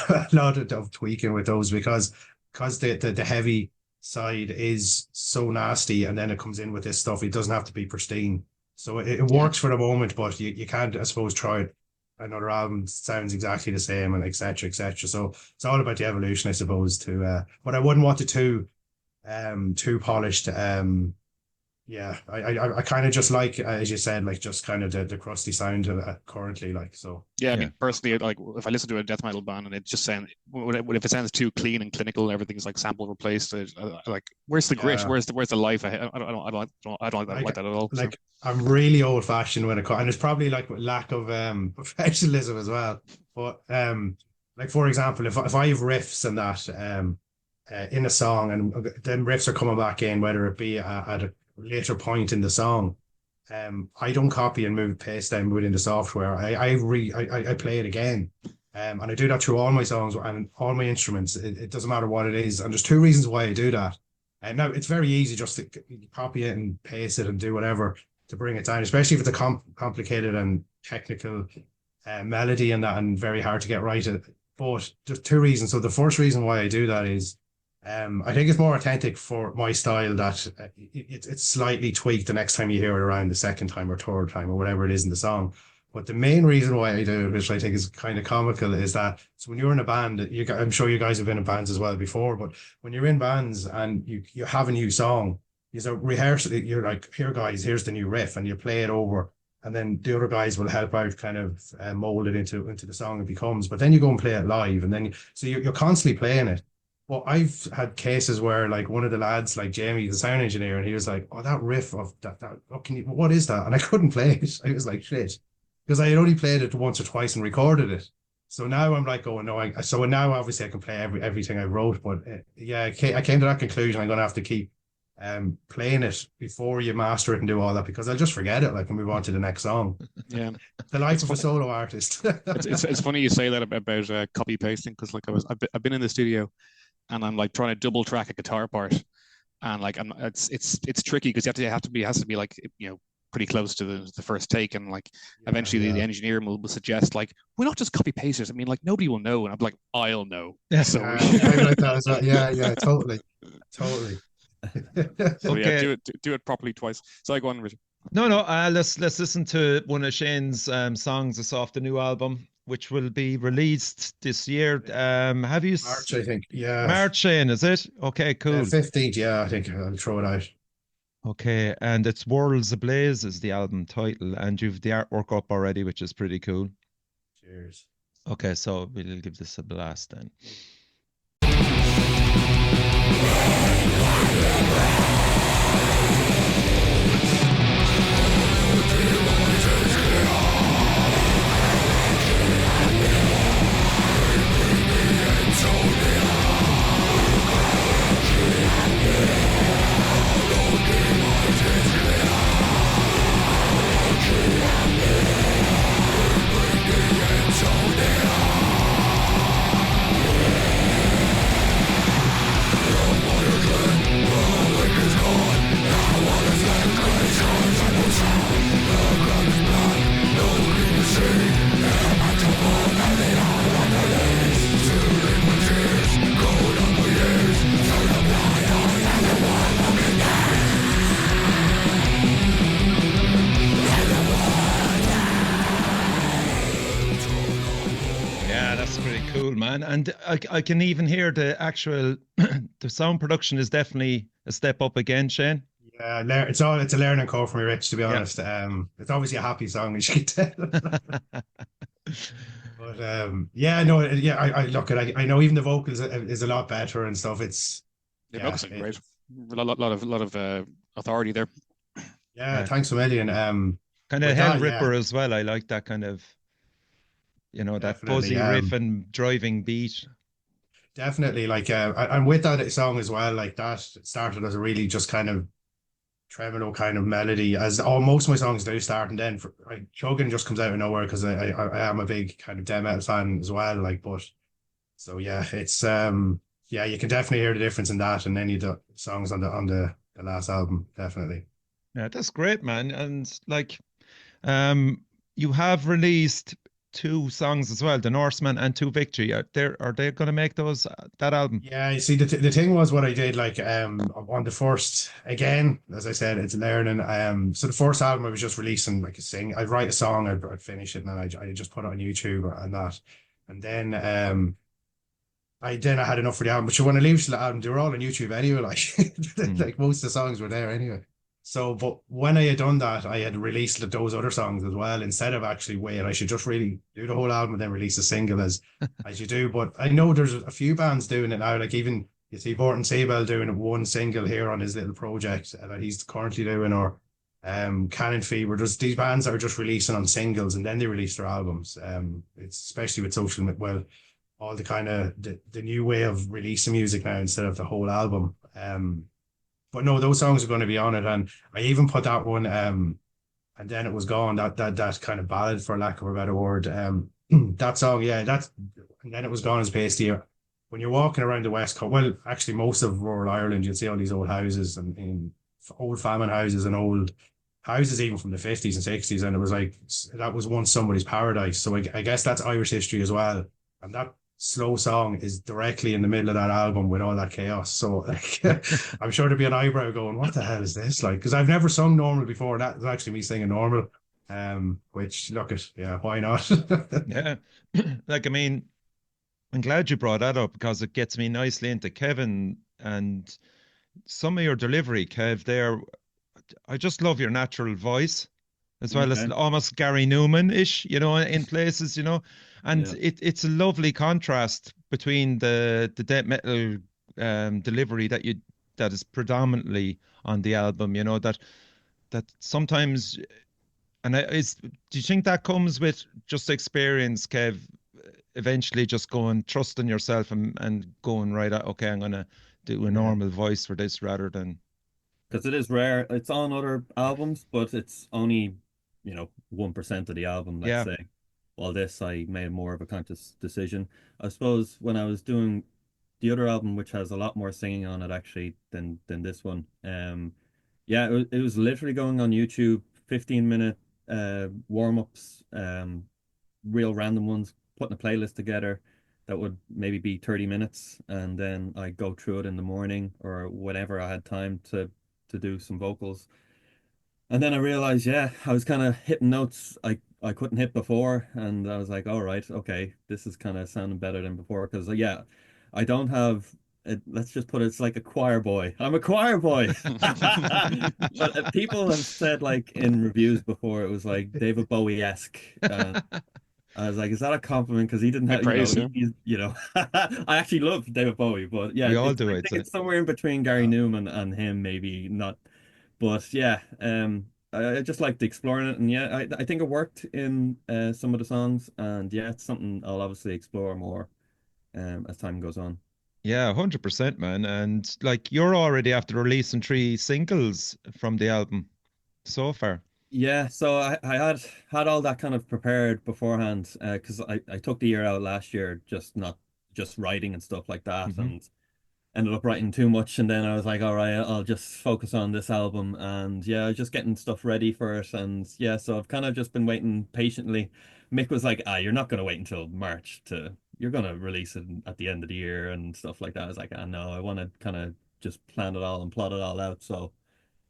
of tweaking with those, because the heavy side is so nasty, and then it comes in with this stuff. It doesn't have to be pristine, so it works for the moment, but you can't, I suppose, try it. Another album sounds exactly the same, and etc. So it's all about the evolution, I suppose. But I wouldn't want it too polished. I kind of just like, as you said, like just kind of the crusty sound currently, like, so. Yeah, I mean, personally, like, if I listen to a death metal band and it just sounds, if it sounds too clean and clinical, everything's like sample replaced, like, where's the grit? Where's the life? I don't like that at all. Like, I'm really old fashioned when it comes, and it's probably like lack of professionalism as well. But like, for example, if I have riffs and that in a song, and then riffs are coming back in, whether it be at a later point in the song, I don't copy and paste them within the software. I play it again, and I do that through all my songs and all my instruments. It doesn't matter what it is, and there's two reasons why I do that. And now it's very easy just to copy it and paste it and do whatever to bring it down, especially if it's a complicated and technical melody and that, and very hard to get right. But there's two reasons. So the first reason why I do that is, I think it's more authentic for my style, that it's slightly tweaked the next time you hear it around the second time or third time or whatever it is in the song. But the main reason why I do it, which I think is kind of comical, is that, so when you're in a band, I'm sure you guys have been in bands as well before, but when you're in bands and you have a new song, you rehearse it, you're like, here guys, here's the new riff, and you play it over, and then the other guys will help out, kind of mold it into the song it becomes. But then you go and play it live, and then so you're constantly playing it. Well, I've had cases where, like, one of the lads, like Jamie, the sound engineer, and he was like, "Oh, that riff of that what is that?" And I couldn't play it. I was like, "Shit," because I had only played it once or twice and recorded it. So now I'm like, "Oh no!" So now obviously I can play everything I wrote. But I came to that conclusion. I'm going to have to keep playing it before you master it and do all that, because I'll just forget it, like, and move on to the next song. Yeah, the life of a solo artist. it's funny you say that about copy pasting, because like I've been in the studio, and I'm like trying to double track a guitar part, and like it's tricky, because it has to be like, pretty close to the first take, and like eventually the engineer will suggest, like, why not just copy paste it? I mean, like, nobody will know, and I'm like, I'll know. So I like that as well. Yeah, totally. So okay. Do it properly twice. So I go on, Richard. No. Let's listen to one of Shane's songs that's off the new album, which will be released this year. Have you March, I think. Yeah. March, Shane, is it? Okay, cool. 15th, yeah, I think I'll throw it out. Okay, and it's Worlds Ablaze is the album title, and you've the artwork up already, which is pretty cool. Cheers. Okay, so we'll give this a blast then. You're That's pretty cool, man. And I can even hear the actual the sound production is definitely a step up again, Shane. Yeah, it's a learning curve for me, Rich, to be Yeah. honest. It's obviously a happy song, as you can tell. But yeah, no, yeah, I look at I know even the vocals is a lot better and stuff. It's They're yeah, focusing great. A lot of authority there. yeah, Yeah. thanks a million. Kind of With hell that, yeah, ripper as well. I like that kind of, that definitely. fuzzy riff and driving beat. Definitely like and with that song as well, like that started as a really just kind of tremolo kind of melody, as all most of my songs do start, and then like chugging just comes out of nowhere because I am a big kind of death metal fan as well, like. But so yeah, it's yeah, you can definitely hear the difference in that and any of the songs on the last album, definitely. Yeah, that's great, man. And like, um, you have released two songs as well, The Norseman and Two Victory. Are they going to make those that album? Yeah, you see, the thing was what I did, like, on the first, again, as I said, it's learning. So the first album I was just releasing like a sing. I'd write a song, I'd finish it, and then I just put it on YouTube and that. And then I had enough for the album. But you want to leave the album, they were all on YouTube anyway, like Mm. like most of the songs were there anyway. So, but when I had done that, I had released those other songs as well. Instead of actually wait, I should just really do the whole album and then release a single as you do. But I know there's a few bands doing it now. Like even you see Borton Seabell doing one single here on his little project that he's currently doing, or Cannon Fever. There's these bands that are just releasing on singles and then they release their albums. It's especially with well, all the kind of the new way of releasing music now instead of the whole album. But no, those songs are going to be on it, and I even put that one, and then it was gone. That kind of ballad, for lack of a better word. That song, yeah, and then it was gone as basically when you're walking around the West Coast. Well, actually, most of rural Ireland, you'll see all these old houses and old famine houses and old houses even from the 50s and 60s, and it was like that was once somebody's paradise. So I guess that's Irish history as well, and that slow song is directly in the middle of that album with all that chaos. So like, I'm sure there'd be an eyebrow going, "What the hell is this?" Like, because I've never sung normal before. That was actually me singing normal. Which look at, yeah, why not? Yeah. Like, I mean, I'm glad you brought that up because it gets me nicely into Kevin and some of your delivery, Kev. There, I just love your natural voice, as well as Okay. almost Gary Newman-ish, in places, and Yeah. it's a lovely contrast between the death metal delivery that is predominantly on the album, that sometimes, do you think that comes with just experience, Kev, eventually just going, trusting yourself and going, right, okay, I'm gonna do a Yeah, normal voice for this rather than, Because it is rare. It's on other albums, but it's only, 1% of the album, let's yeah. say. While this, I made more of a conscious decision. I suppose when I was doing the other album, which has a lot more singing on it actually than this one, yeah, it was literally going on YouTube, 15-minute warm-ups, real random ones, putting a playlist together that would maybe be 30 minutes, and then I go through it in the morning or whenever I had time to do some vocals. And then I realized, yeah, I was kind of hitting notes I couldn't hit before, and I was like, all right, okay, this is kind of sounding better than before because yeah, I don't have it, let's just put it, it's like a choir boy. I'm a choir boy. But people have said like in reviews before it was like David Bowie-esque. I was like, is that a compliment? Because he didn't I have, praise you. I actually love David Bowie, but yeah, We all do, I I'd think say. it's somewhere in between Gary Newman and him, maybe not. But yeah, I just liked exploring it, and yeah, I think it worked in some of the songs, and yeah, it's something I'll obviously explore more as time goes on. Yeah, 100%, man. And like, you're already after releasing three singles from the album so far. Yeah, so I had all that kind of prepared beforehand because I took the year out last year just not just writing and stuff like that, Hmm. and ended up writing too much, and then I was like, all right, I'll just focus on this album, and yeah, I was just getting stuff ready for it, and yeah, so I've kind of just been waiting patiently. Mick was like, you're not gonna wait until March to you're gonna release it at the end of the year and stuff like that. I was like, no, I want to kind of just plan it all and plot it all out. So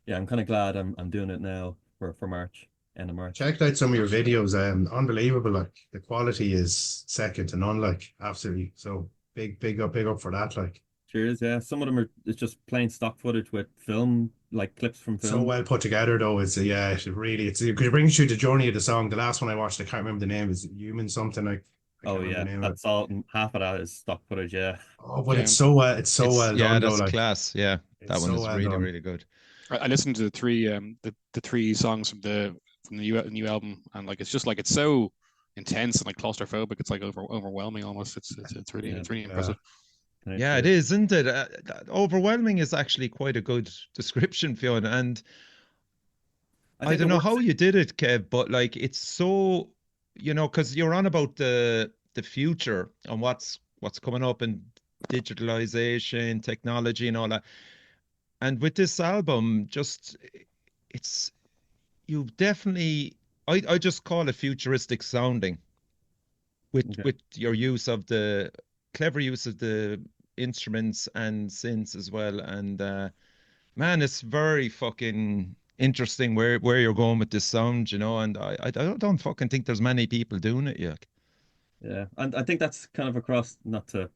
yeah, I'm kind of glad I'm doing it now for March. end of March. Checked out some of your videos. Unbelievable. Like the quality is second to none. Like absolutely. So big up for that. Like Cheers, yeah. Some of them are it's just plain stock footage with film, like clips from so film. well put together though. It's yeah, it really because it brings you the journey of the song. The last one I watched, I can't remember the name. Is Human something like I Oh can't remember yeah, the name of it. that's all. Half of that is stock footage. Yeah, Oh, but Yeah. it's so well Yeah, done though. that's Like class. Yeah, that it's one so is well really, done. really good. I listened to the three songs from the new album, and like it's just like it's so intense and like claustrophobic. It's like overwhelming almost. It's really yeah. impressive. Yeah, it is, isn't it? Overwhelming is actually quite a good description, Fiona. And I I think don't it know works. how you did it, Kev, but like it's so, because you're on about the future and what's coming up in digitalization, technology, and all that. And with this album, just it's you definitely I just call it futuristic sounding with Okay. with your use of the clever use of the instruments and synths as well. And man, it's very fucking interesting where you're going with this sound, and I don't fucking think there's many people doing it yet. Yeah, and I think that's kind of across, not to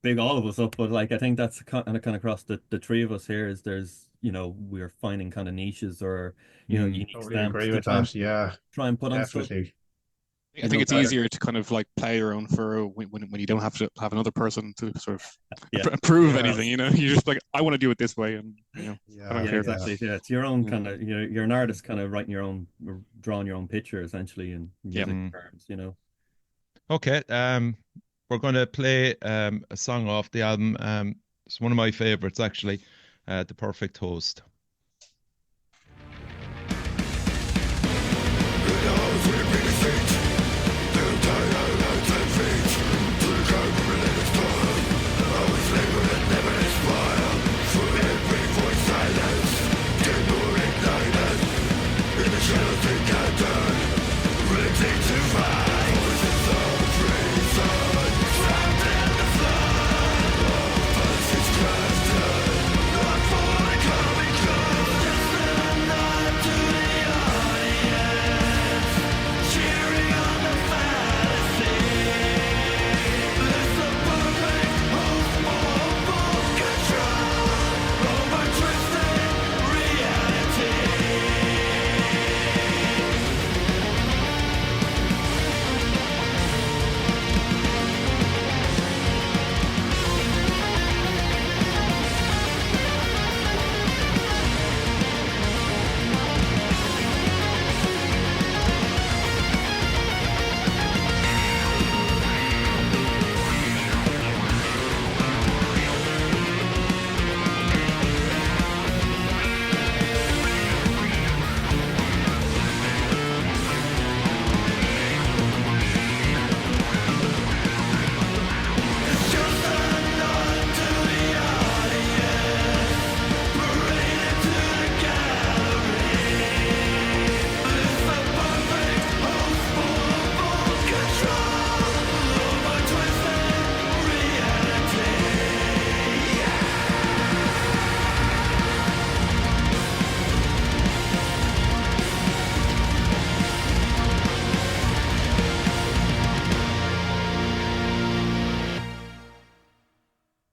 big all of us up, but like I think that's kind of across the three of us here is there's we're finding kind of niches or Mm. unique Totally stamps agree to with that. Yeah, try and put on stuff. definitely. I think it's Better. easier to kind of like play your own furrow when you don't have to have another person to sort of Yeah. approve Yeah. anything. You're just like, I want to do it this way, and I don't Yeah, care. exactly. Yeah, it's your own Yeah. kind of you're an artist, kind of writing your own, drawing your own picture essentially in music Mm. terms. Okay, we're going to play a song off the album. It's one of my favorites, actually, The Perfect Host.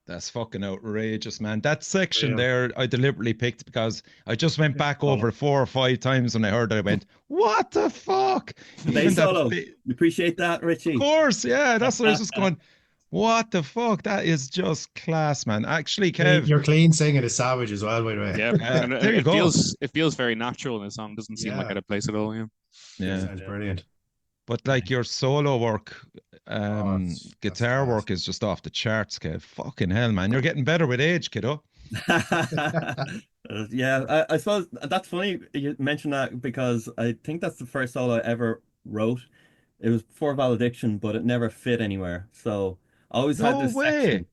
That's fucking outrageous, man. That section there, I deliberately picked because I just went back over 4 or 5 times when I heard it. I went, "What the fuck?" Bass solo. You appreciate that, Richie? Of course, yeah. That's what I was just going. What the fuck? That is just class, man. Actually, Kev, Your clean singing is savage as well, by the way. Yeah, and there you go. It feels very natural in the song. Doesn't seem like out of place at all. Yeah, sounds brilliant. But like your solo work, guitar work is just off the charts, Kev. Fucking hell, man. You're getting better with age, kiddo. Yeah, I suppose that's funny you mentioned that because I think that's the first solo I ever wrote. It was for Valediction, but it never fit anywhere. So I always had No this way. section.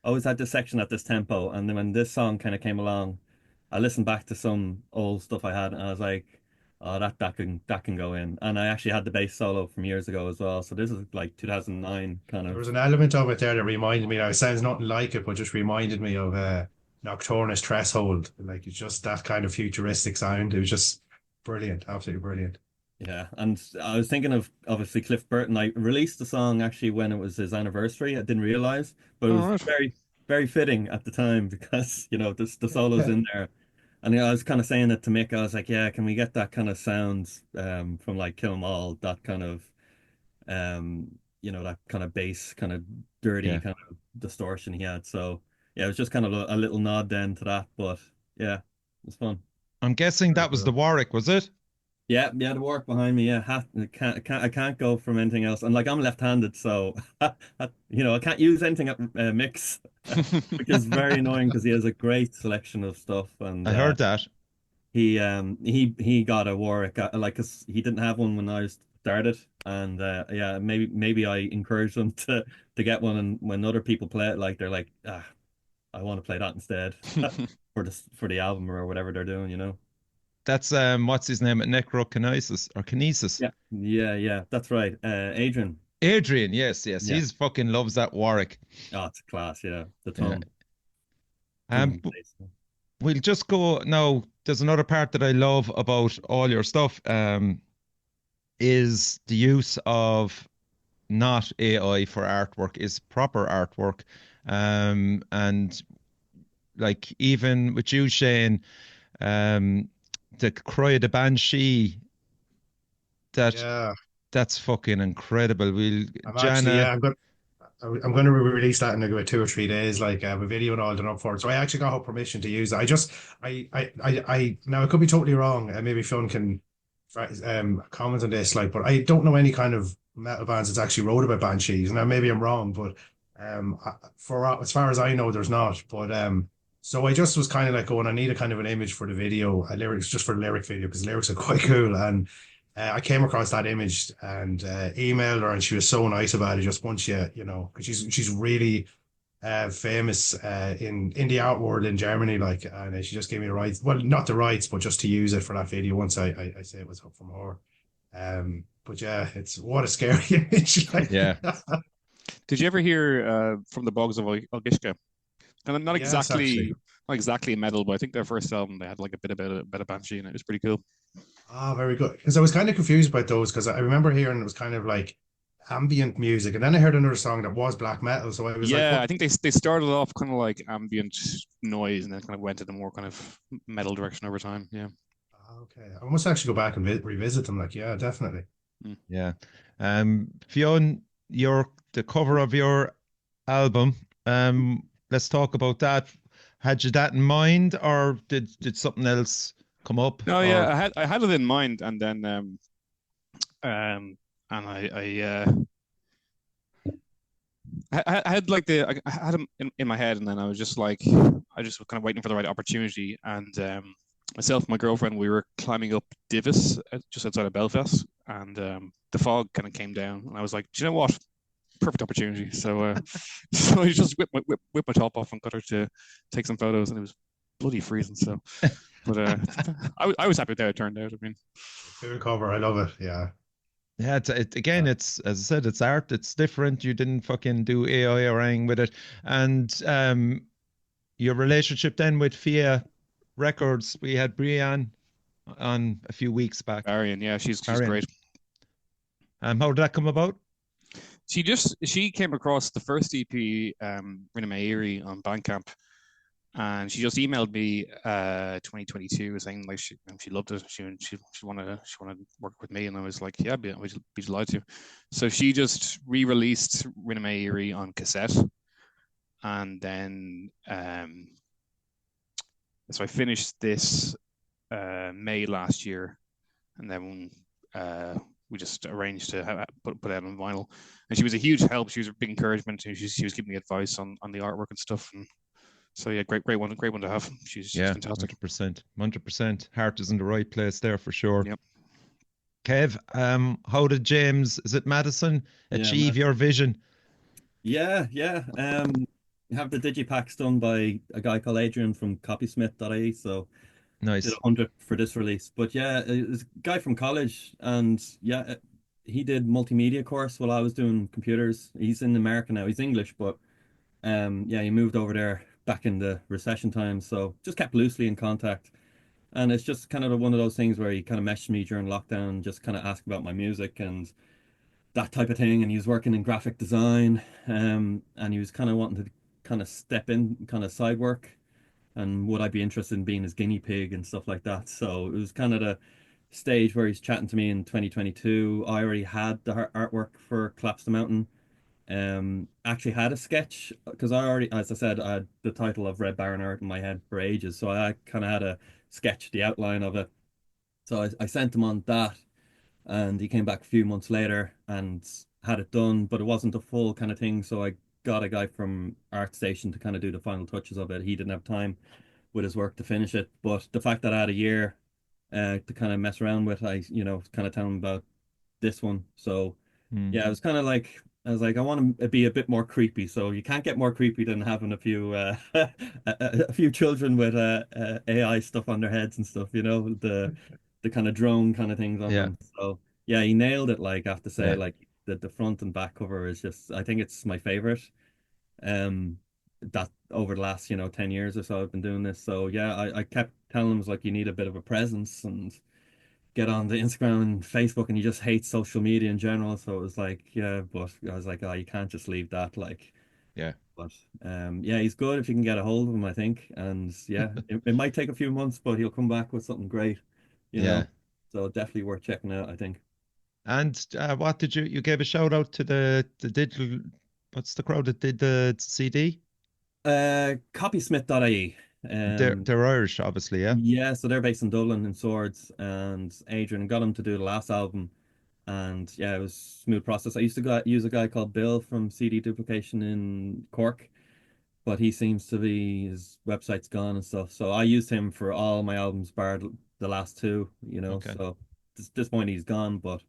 I always had this section at this tempo, and then when this song kind of came along, I listened back to some old stuff I had, and I was like, "Oh, that can go in." And I actually had the bass solo from years ago as well. So this is like 2009 kind There of. was an element of it there that reminded me. Now it sounds nothing like it, but just reminded me of Nocturnus Threshold. Like it's just that kind of futuristic sound. It was just brilliant, absolutely brilliant. Yeah, and I was thinking of obviously Cliff Burton. I released the song actually when it was his anniversary. I didn't realize, but it All was right. very fitting at the time because the solos in there. And I was kind of saying it to Mick. I was like, yeah, can we get that kind of sound from like Kill 'Em All, that kind of that kind of bass, kind of dirty Yeah. kind of distortion he had. So yeah, it was just kind of a little nod then to that. But yeah, it was fun. I'm guessing Very that was the cool. Warwick, was it? Yeah, yeah, the work behind me. Yeah, I can't go from anything else. And like I'm left-handed, so I can't use anything at mix, which is very annoying because he has a great selection of stuff. And I heard that. he got a Warwick like 'cause he didn't have one when I started, and yeah, maybe I encouraged him to get one, and when other people play it, like they're like, I want to play that instead for the album or whatever they're doing. That's what's his name at Necrokinesis or Kinesis? Yeah, yeah, yeah, that's right. Adrian. Adrian, yes, yes. Yeah. He's fucking loves that Warwick. Oh, it's class, yeah. The Yeah. tone bass. We'll just go now. There's another part that I love about all your stuff, is the use of not AI for artwork, is proper artwork. And like even with you, Shane, um, the Cry of the Banshee, that Yeah, that's fucking incredible. I'm actually Jana, yeah, I'm going to release that in about 2 or 3 days, like a video and all done up for it. So I actually got her permission to use it. I now I could be totally wrong, and maybe Fionn can comment on this, like, but I don't know any kind of metal bands that's actually wrote about banshees. Now maybe I'm wrong, but for as far as I know, there's not. But so I just was kind of like going, I need a kind of an image for the video, a lyrics just for the lyric video because the lyrics are quite cool. And I came across that image and emailed her, and she was so nice about it. Just once because she's really famous in the art world in Germany, like, and she just gave me the rights. Well, not the rights, but just to use it for that video. Once I say it was up from her. But yeah, it's what a scary image. Like, yeah. Did you ever hear from the Bogs of Ogishka? Kind of not yes, actually. exactly a metal, but I think their first album they had like a bit of Banshee in it. It was pretty cool. Ah, very good. Because I was kind of confused about those because I remember hearing it was kind of like ambient music, and then I heard another song that was black metal. So I was like, Yeah, what? I think they started off kind of like ambient noise and then kind of went to the more kind of metal direction over time. Yeah. Ah, okay, I must actually go back and revisit them. Like, yeah, definitely. Yeah. Fionn, the cover of your album. Let's talk about that. Had you that in mind, or did something else come up? No, Or yeah, I had it in mind, and then and I had like I had him in my head, and then I just was kind of waiting for the right opportunity, and myself and my girlfriend we were climbing up Divis just outside of Belfast, and the fog kind of came down, and I was like, do you know what? Perfect opportunity. So so I just whipped my top off and got her to take some photos, and it was bloody freezing. So, but I was happy with how it turned out. I mean, Cool cover. I love it. Yeah. yeah, again, it's as I said, it's art. It's different. You didn't fucking do AI or anything with it, and your relationship then with Fia Records. We had Brienne on a few weeks back. Arian, yeah, she's Arian. great. How did that come about? She came across the first EP, Rinne Meiri on Bandcamp, and she just emailed me 2022 saying like she loved it. She wanted to work with me, and I was like, yeah, I'd be delighted to. So she just re-released Rinne Meiri on cassette, and then so I finished this May last year, and then we just arranged to put it out on vinyl. And she was a huge help. She was a big encouragement. She was giving me advice on the artwork and stuff. And so yeah, great one to have. She's fantastic. 100%. Heart is in the right place there for sure. Yep. Kev, how did James, is it Madison, achieve your vision? Yeah, yeah. You have the digipacks done by a guy called Adrian from copysmith.ie, so Nice. did 100 for this release. But yeah, it was a guy from college, and yeah, he did multimedia course while I was doing computers. He's in America now. He's English, but yeah, he moved over there back in the recession times, so just kept loosely in contact. And it's just kind of one of those things where he kind of messaged me during lockdown, just kind of asked about my music and that type of thing. And he was working in graphic design, and he was kind of wanting to kind of step in, kind of side work, and would I be interested in being his guinea pig and stuff like that. So it was kind of the stage where he's chatting to me in 2022. I already had the artwork for Collapse the Mountain. Actually had a sketch because I already, as I said, I had the title of Red Baron art in my head for ages. So I kind of had a sketch, the outline of it. So I sent him on that, and he came back a few months later and had it done, but it wasn't a full kind of thing. So I got a guy from ArtStation to kind of do the final touches of it. He didn't have time with his work to finish it, but the fact that I had a year to kind of mess around with, I kind of tell him about this one. So yeah, it was kind of like I was like, I want to be a bit more creepy. So you can't get more creepy than having a few a few children with AI stuff on their heads and stuff. The kind of drone kind of things on Yeah. them. So yeah, he nailed it. Like I have to say, Yeah. like the front and back cover is just, I think it's my favorite. Um, that over the last 10 years or so I've been doing this. So yeah, I kept telling him, like, you need a bit of a presence and get on the Instagram and Facebook, and he just hates social media in general. So it was like, yeah, but I was like, oh, you can't just leave that. Like, Yeah. but yeah, he's good if you can get a hold of him, I think. And yeah, it might take a few months, but he'll come back with something great, you know. Yeah. So definitely worth checking out, I think. And what did you gave a shout out to the digital, what's the crowd that did the CD? Copysmith.ie. They're Irish, obviously, yeah. Yeah, so they're based in Dublin in Swords, and Adrian got him to do the last album, and yeah, it was a smooth process. I used to use a guy called Bill from CD Duplication in Cork, but he seems to be, his website's gone and stuff. So I used him for all my albums, bar the last two, Okay. So at this point he's gone, but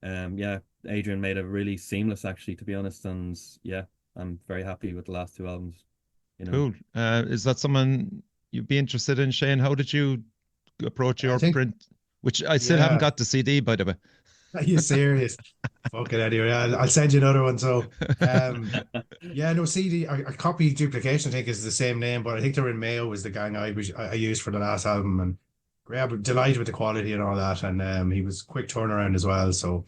yeah, Adrian made it really seamless, actually, to be honest, and yeah, I'm very happy with the last two albums. Cool. Is that someone you'd be interested in, Shane? How did you approach I your think, print? Which I still haven't yeah. got the CD, by the way. Are you serious? Fuck it anyway. I'll send you another one. So, yeah, no, CD, a copy duplication, I think, is the same name, but I think they're in Mayo was the gang I used for the last album, and yeah, but delighted with the quality and all that, and he was quick turnaround as well. So,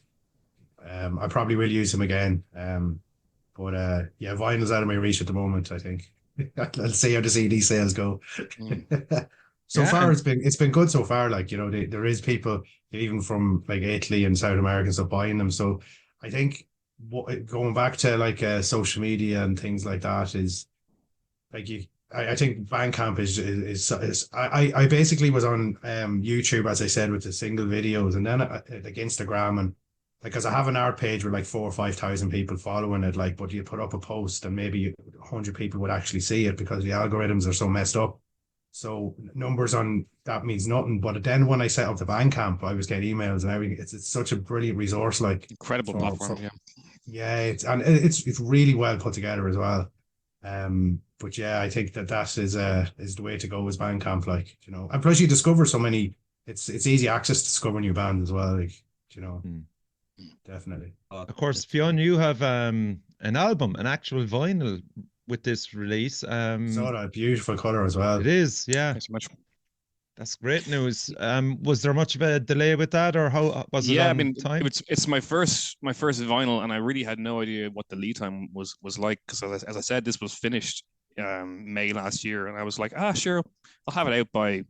I probably will use him again. But yeah, vinyl's out of my reach at the moment, I think. Let's see how the CD sales go. So Yeah, far, it's been good so far. Like, there is people even from like Italy and South America and stuff buying them. So I think going back to like social media and things like that is like I think Bandcamp is I basically was on YouTube, as I said, with the single videos, and then like Instagram, and like, because I have an art page with like 4 or 5 thousand people following it, like, but you put up a post and maybe 100 people would actually see it because the algorithms are so messed up. So numbers on that means nothing. But then when I set up the Bandcamp, I was getting emails and everything. It's such a brilliant resource, like incredible platform. Yeah, yeah, it's really well put together as well. But yeah, I think that is the way to go as Bandcamp, like, and plus you discover so many. It's easy access to discover new bands as well, like, Hmm. definitely. Of course, Fionn, you have an album, an actual vinyl with this release. Saw that beautiful color as well. It is, yeah. thanks so much. That's great news. Was there much of a delay with that, or how was it Yeah, I on mean, time? it's my first vinyl, and I really had no idea what the lead time was like, because as I said, this was finished May last year, and I was like, sure, I'll have it out by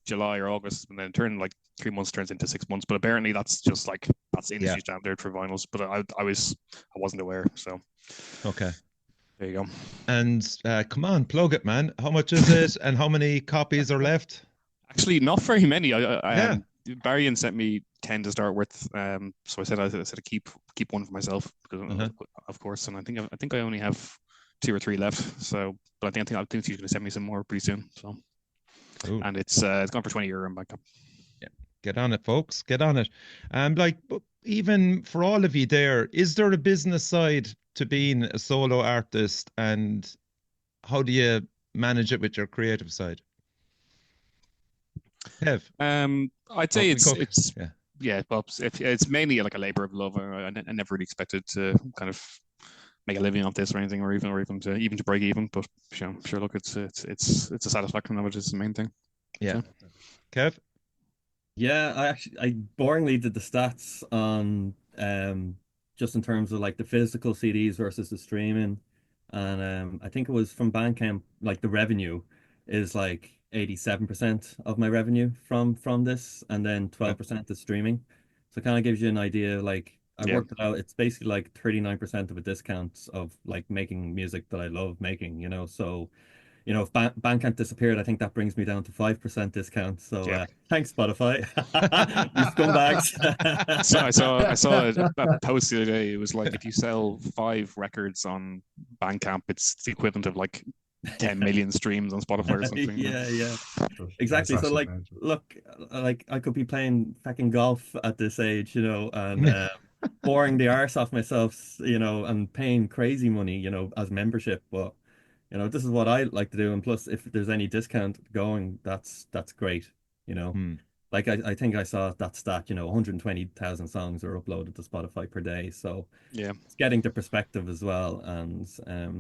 July or August, and then it turned like 3 months turns into 6 months. But apparently that's just like that's industry standard for vinyls. But I wasn't aware, so Okay. there you go. And come on, plug it, man. How much is it, and how many copies are left? Actually, not very many. Yeah. Barry sent me 10 to start with, so I said to keep one for myself, because of course, and I think I only have 2 or 3 left. So, but I think he's going to send me some more pretty soon. So, Ooh. and it's gone for €20 in Bangkok. Yeah, get on it, folks. Get on it. Like, even for all of you there, is there a business side to being a solo artist, and how do you manage it with your creative side? Kev? I'd say it's well, it's mainly like a labor of love. I never really expected to kind of make a living off this or anything, or even to break even. But sure, look, it's a satisfaction of it is the main thing. Yeah. Kev? Yeah, I boringly did the stats on just in terms of like the physical CDs versus the streaming. And I think it was from Bandcamp, like the revenue is like 87% of my revenue from this, and then Okay. 12% is streaming. So it kind of gives you an idea, like I Yeah, worked it out, it's basically like 39% of a discount of like making music that I love making, So if Bandcamp disappeared, I think that brings me down to 5% discount. So yeah. thanks, Spotify. You scumbags. I saw a post the other day. It was like if you sell 5 records on Bandcamp, it's the equivalent of like 10 million streams on Spotify or something. Yeah, yeah. That's Exactly. So actually like, mental. look, like I could be playing fucking golf at this age, and boring the arse off myself, and paying crazy money, as membership. But this is what I like to do. And plus, if there's any discount going, that's great. You know, Hmm. like I think I saw that stat. 120,000 songs are uploaded to Spotify per day. So Yeah, it's getting the perspective as well, and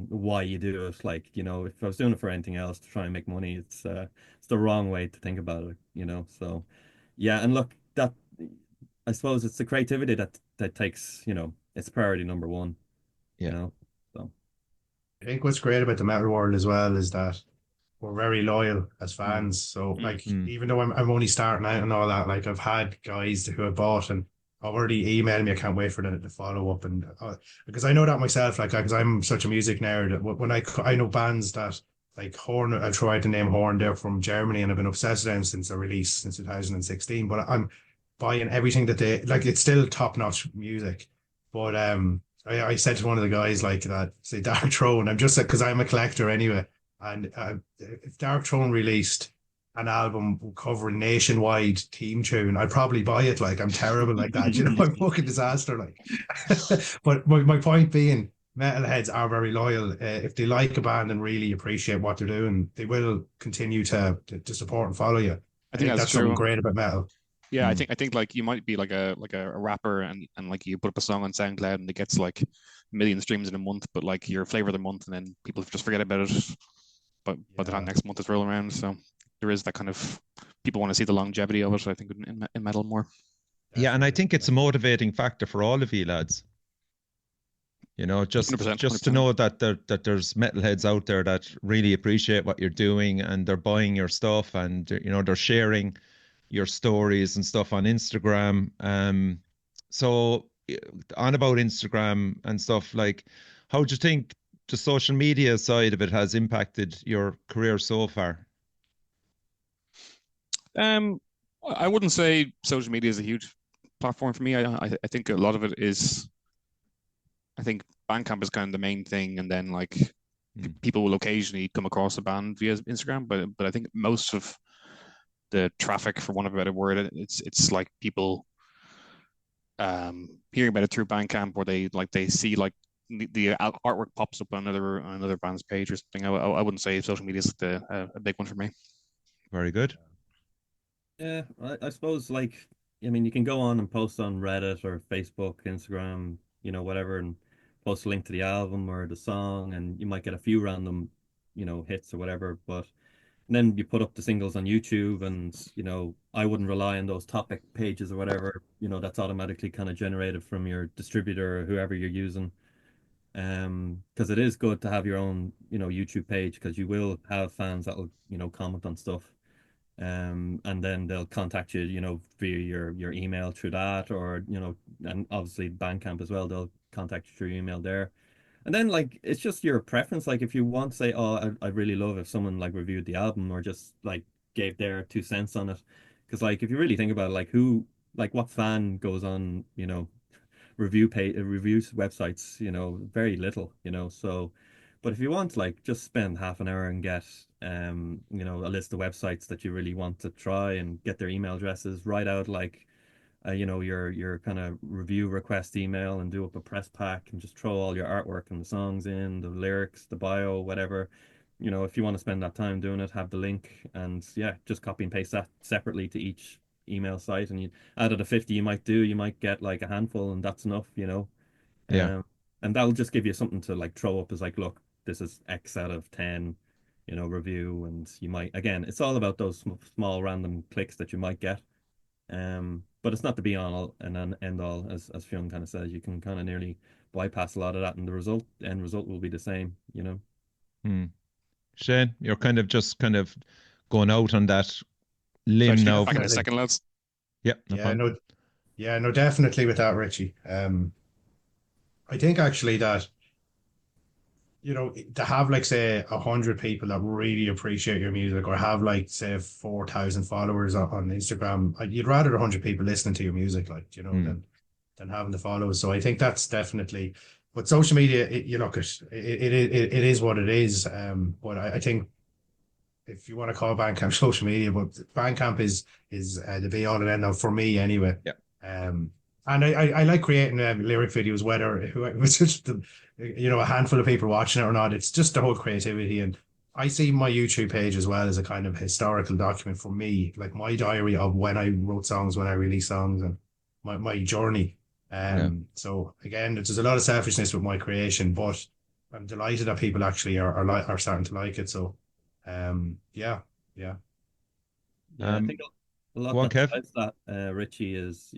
why you do it. Like, if I was doing it for anything else to try and make money, it's the wrong way to think about it. So yeah, and look, that I suppose it's the creativity that takes, it's priority number one, you Yeah. know. So I think what's great about the metal world as well is that we're very loyal as mm, fans. So mm, like Hmm. even though I'm only starting out and all that, like I've had guys who have bought and already emailed me. I can't wait for the follow up and because I know that myself, like because I'm such a music nerd. When I know bands that like Horn, I tried to name Horn. They're from Germany and I've been obsessed with them since their release since 2016. But I'm buying everything that they like. It's still top notch music, but I said to one of the guys like that, say Dark Throne. I'm just because I'm a collector anyway. And if Dark Throne released an album covering nationwide team tune, I'd probably buy it. Like I'm terrible like that, I'm fucking disaster. Like, but my point being, metalheads are very loyal. If they like a band and really appreciate what they're doing, they will continue to support and follow you. I I think think that's that's something true. great about metal. Yeah, I Hmm. think I think like you might be like a rapper and like you put up a song on SoundCloud and it gets like a million streams in a month, but like your flavor of the month and then people just forget about it. But by the time Yeah, next month is rolling around, so there is that kind of people want to see the longevity of it. I think in metal more. Yeah, and I definitely. think it's a motivating factor for all of you lads. Hundred Just percent, hundred just to percent. know that there's metalheads out there that really appreciate what you're doing and they're buying your stuff and they're sharing your stories and stuff on Instagram. So on about Instagram and stuff, like, how do you think the social media side of it has impacted your career so far? Um, I wouldn't say social media is a huge platform for me. I think a lot of it is. I think Bandcamp is kind of the main thing, and then like Hmm. people will occasionally come across a band via Instagram, but I think most of the traffic, for want of a better word, it's like people hearing about it through Bandcamp, where they see like the artwork pops up on another band's page or something. I wouldn't say social media is a big one for me. Very good. yeah, I suppose, like, I mean, you can go on and post on Reddit or Facebook, Instagram, whatever, and post a link to the album or the song, and you might get a few random, hits or whatever. But and then you put up the singles on YouTube, and I wouldn't rely on those topic pages or whatever, that's automatically kind of generated from your distributor or whoever you're using. Because it is good to have your own, YouTube page, because you will have fans that will, comment on stuff. And then they'll contact you, via your email through that, or and obviously Bandcamp as well. They'll contact you through your email there. And then, like, it's just your preference. Like, if you want to say, "Oh, I really love if someone like reviewed the album or just like gave their 2 cents on it," because like if you really think about it, like like what fan goes on, reviews websites, very little, so. But if you want, like, just spend half an hour and get a list of websites that you really want to try and get their email addresses, write out like your kind of review request email, and do up a press pack and just throw all your artwork and the songs in, the lyrics, the bio, whatever. If you want to spend that time doing it, have the link, and yeah, just copy and paste that separately to each email site. And you out of the 50 you might get like a handful, and that's enough. Yeah. Um, and that'll just give you something to like throw up as like, look, this is X out of 10. review, and you might, again, it's all about those small random clicks that you might get. But it's not the be all and an end all, as Fionn kind of says. You can kind of nearly bypass a lot of that, and the end result will be the same, Hmm. Shane, you're kind of going out on that So limb actually, now. back in a second, lads. Yeah, no Yeah, problem. no, definitely with that, Richie. I think actually that to have like say 100 people that really appreciate your music, or have like say 4,000 followers on Instagram, you'd rather 100 people listening to your music, like Hmm. than having the followers. So I think that's definitely. But social media, you look at it is what it is. But I think if you want to call Bandcamp social media, but Bandcamp is the be all and end all for me anyway. Yeah. And I like creating lyric videos, whether it's just a handful of people watching it or not. It's just the whole creativity, and I see my YouTube page as well as a kind of historical document for me, like my diary of when I wrote songs, when I released songs, and my journey. So again, there's a lot of selfishness with my creation, but I'm delighted that people actually are starting to like it. So, yeah, yeah. Yeah, I think a Go lot on, that Kev. drives that, Richie, is,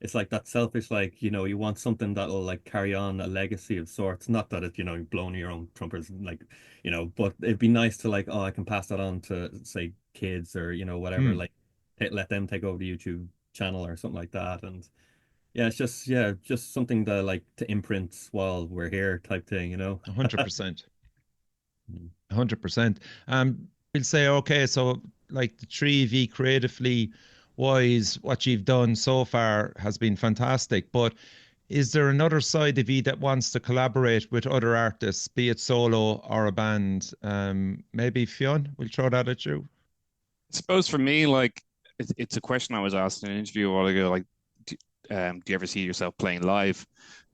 it's like that selfish, like, you want something that'll like carry on a legacy of sorts. Not that it, blowing your own trumpets, like, but it'd be nice to like, oh, I can pass that on to say kids, or, whatever, Hmm. like let them take over the YouTube channel or something like that. And yeah, it's just something to like to imprint while we're here type thing. 100%. Mm. 100%. We'll say, okay, so like the three of you creatively wise, what you've done so far has been fantastic. But is there another side of you that wants to collaborate with other artists, be it solo or a band? Maybe Fionn, we'll throw that at you. I suppose for me, like it's a question I was asked in an interview a while ago. Like, do you ever see yourself playing live?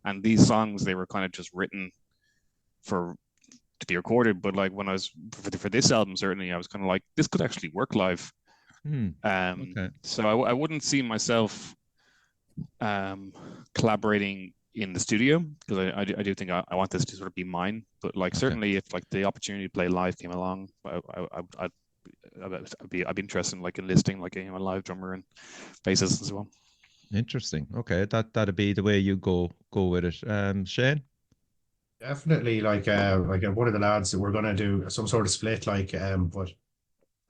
And these songs, they were kind of just written for to be recorded. But like when I was for this album, certainly I was kind of like, this could actually work live. Okay. So I wouldn't see myself collaborating in the studio, because I do think I want this to sort of be mine. But like Okay. certainly if like the opportunity to play live came along, I'd be interested in like enlisting like a live drummer and bassist as well. Interesting. Okay, that'd be the way you go with it. Shane? Definitely, like one of the lads that we're gonna do some sort of split, but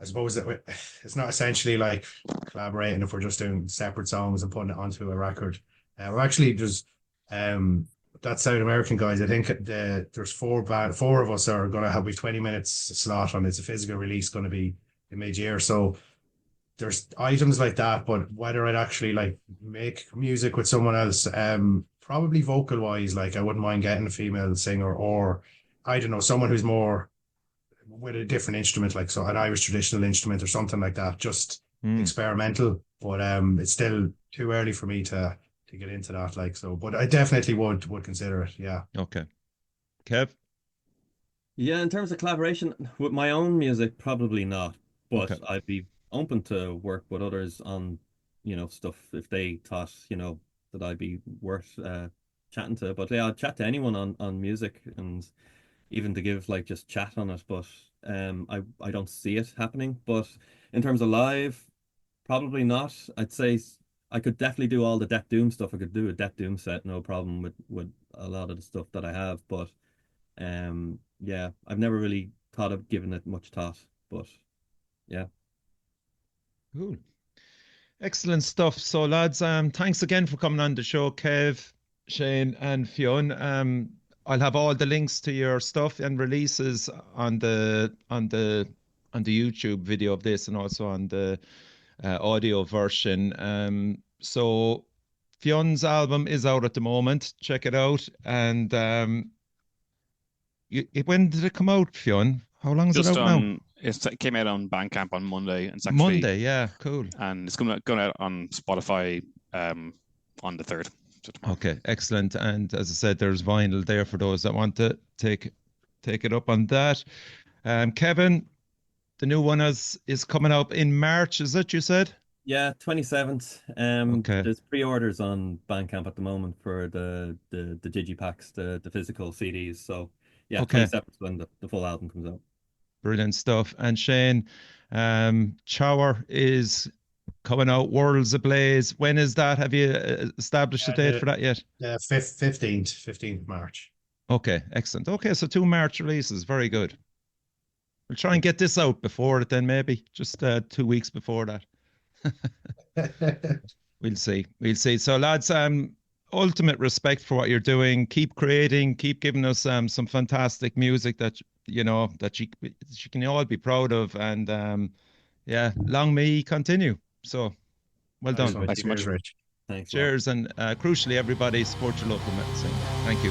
I suppose that it's not essentially like collaborating if we're just doing separate songs and putting it onto a record. We're actually there's that South American guys. I think there's four of us are gonna have 20 minutes slot on. It's a physical release, going to be in mid-year. So there's items like that, but whether I'd actually like make music with someone else, probably vocal wise, like I wouldn't mind getting a female singer, or I don't know, someone who's more with a different instrument, like so an Irish traditional instrument or something like that, just experimental. But it's still too early for me to get into that, like so. But I definitely would consider it. Yeah. Okay. Kev? Yeah, in terms of collaboration with my own music, probably not. But Okay. I'd be open to work with others on, stuff if they thought, that I'd be worth chatting to. But yeah, I'd chat to anyone on music, and even to give like just chat on it. But I don't see it happening. But in terms of live, probably not. I'd say I could definitely do all the Death Doom stuff. I could do a Death Doom set, no problem with a lot of the stuff that I have. But yeah, I've never really thought of giving it much thought, but yeah. Cool. Excellent stuff. So, lads, thanks again for coming on the show, Kev, Shane, and Fionn. I'll have all the links to your stuff and releases on the YouTube video of this, and also on the audio version. So Fionn's album is out at the moment. Check it out. And when did it come out, Fionn? How long is it Just out now? It came out on Bandcamp on Monday. And it's actually Monday, yeah, cool. And it's going out on Spotify on the 3rd. So Okay, excellent. And as I said, there's vinyl there for those that want to take it up on that. Kevin, the new one is coming out in March, is it, you said? Yeah, 27th. Okay. There's pre-orders on Bandcamp at the moment for the digipacks, the physical CDs. So yeah, Okay. 27th when the full album comes out. Brilliant stuff. And Shane, Chower is coming out, Worlds Ablaze. When is that? Have you established a date for that yet? 15th March. Okay, excellent. Okay, so 2 March releases. Very good. We'll try and get this out before it then, maybe just 2 weeks before that. We'll see. We'll see. So, lads, ultimate respect for what you're doing. Keep creating. Keep giving us some fantastic music that that you can all be proud of. And yeah, long may you continue. So, well done. Thanks so much, Rich. Thanks. Cheers, and crucially, everybody support your local metal scene. Thank you.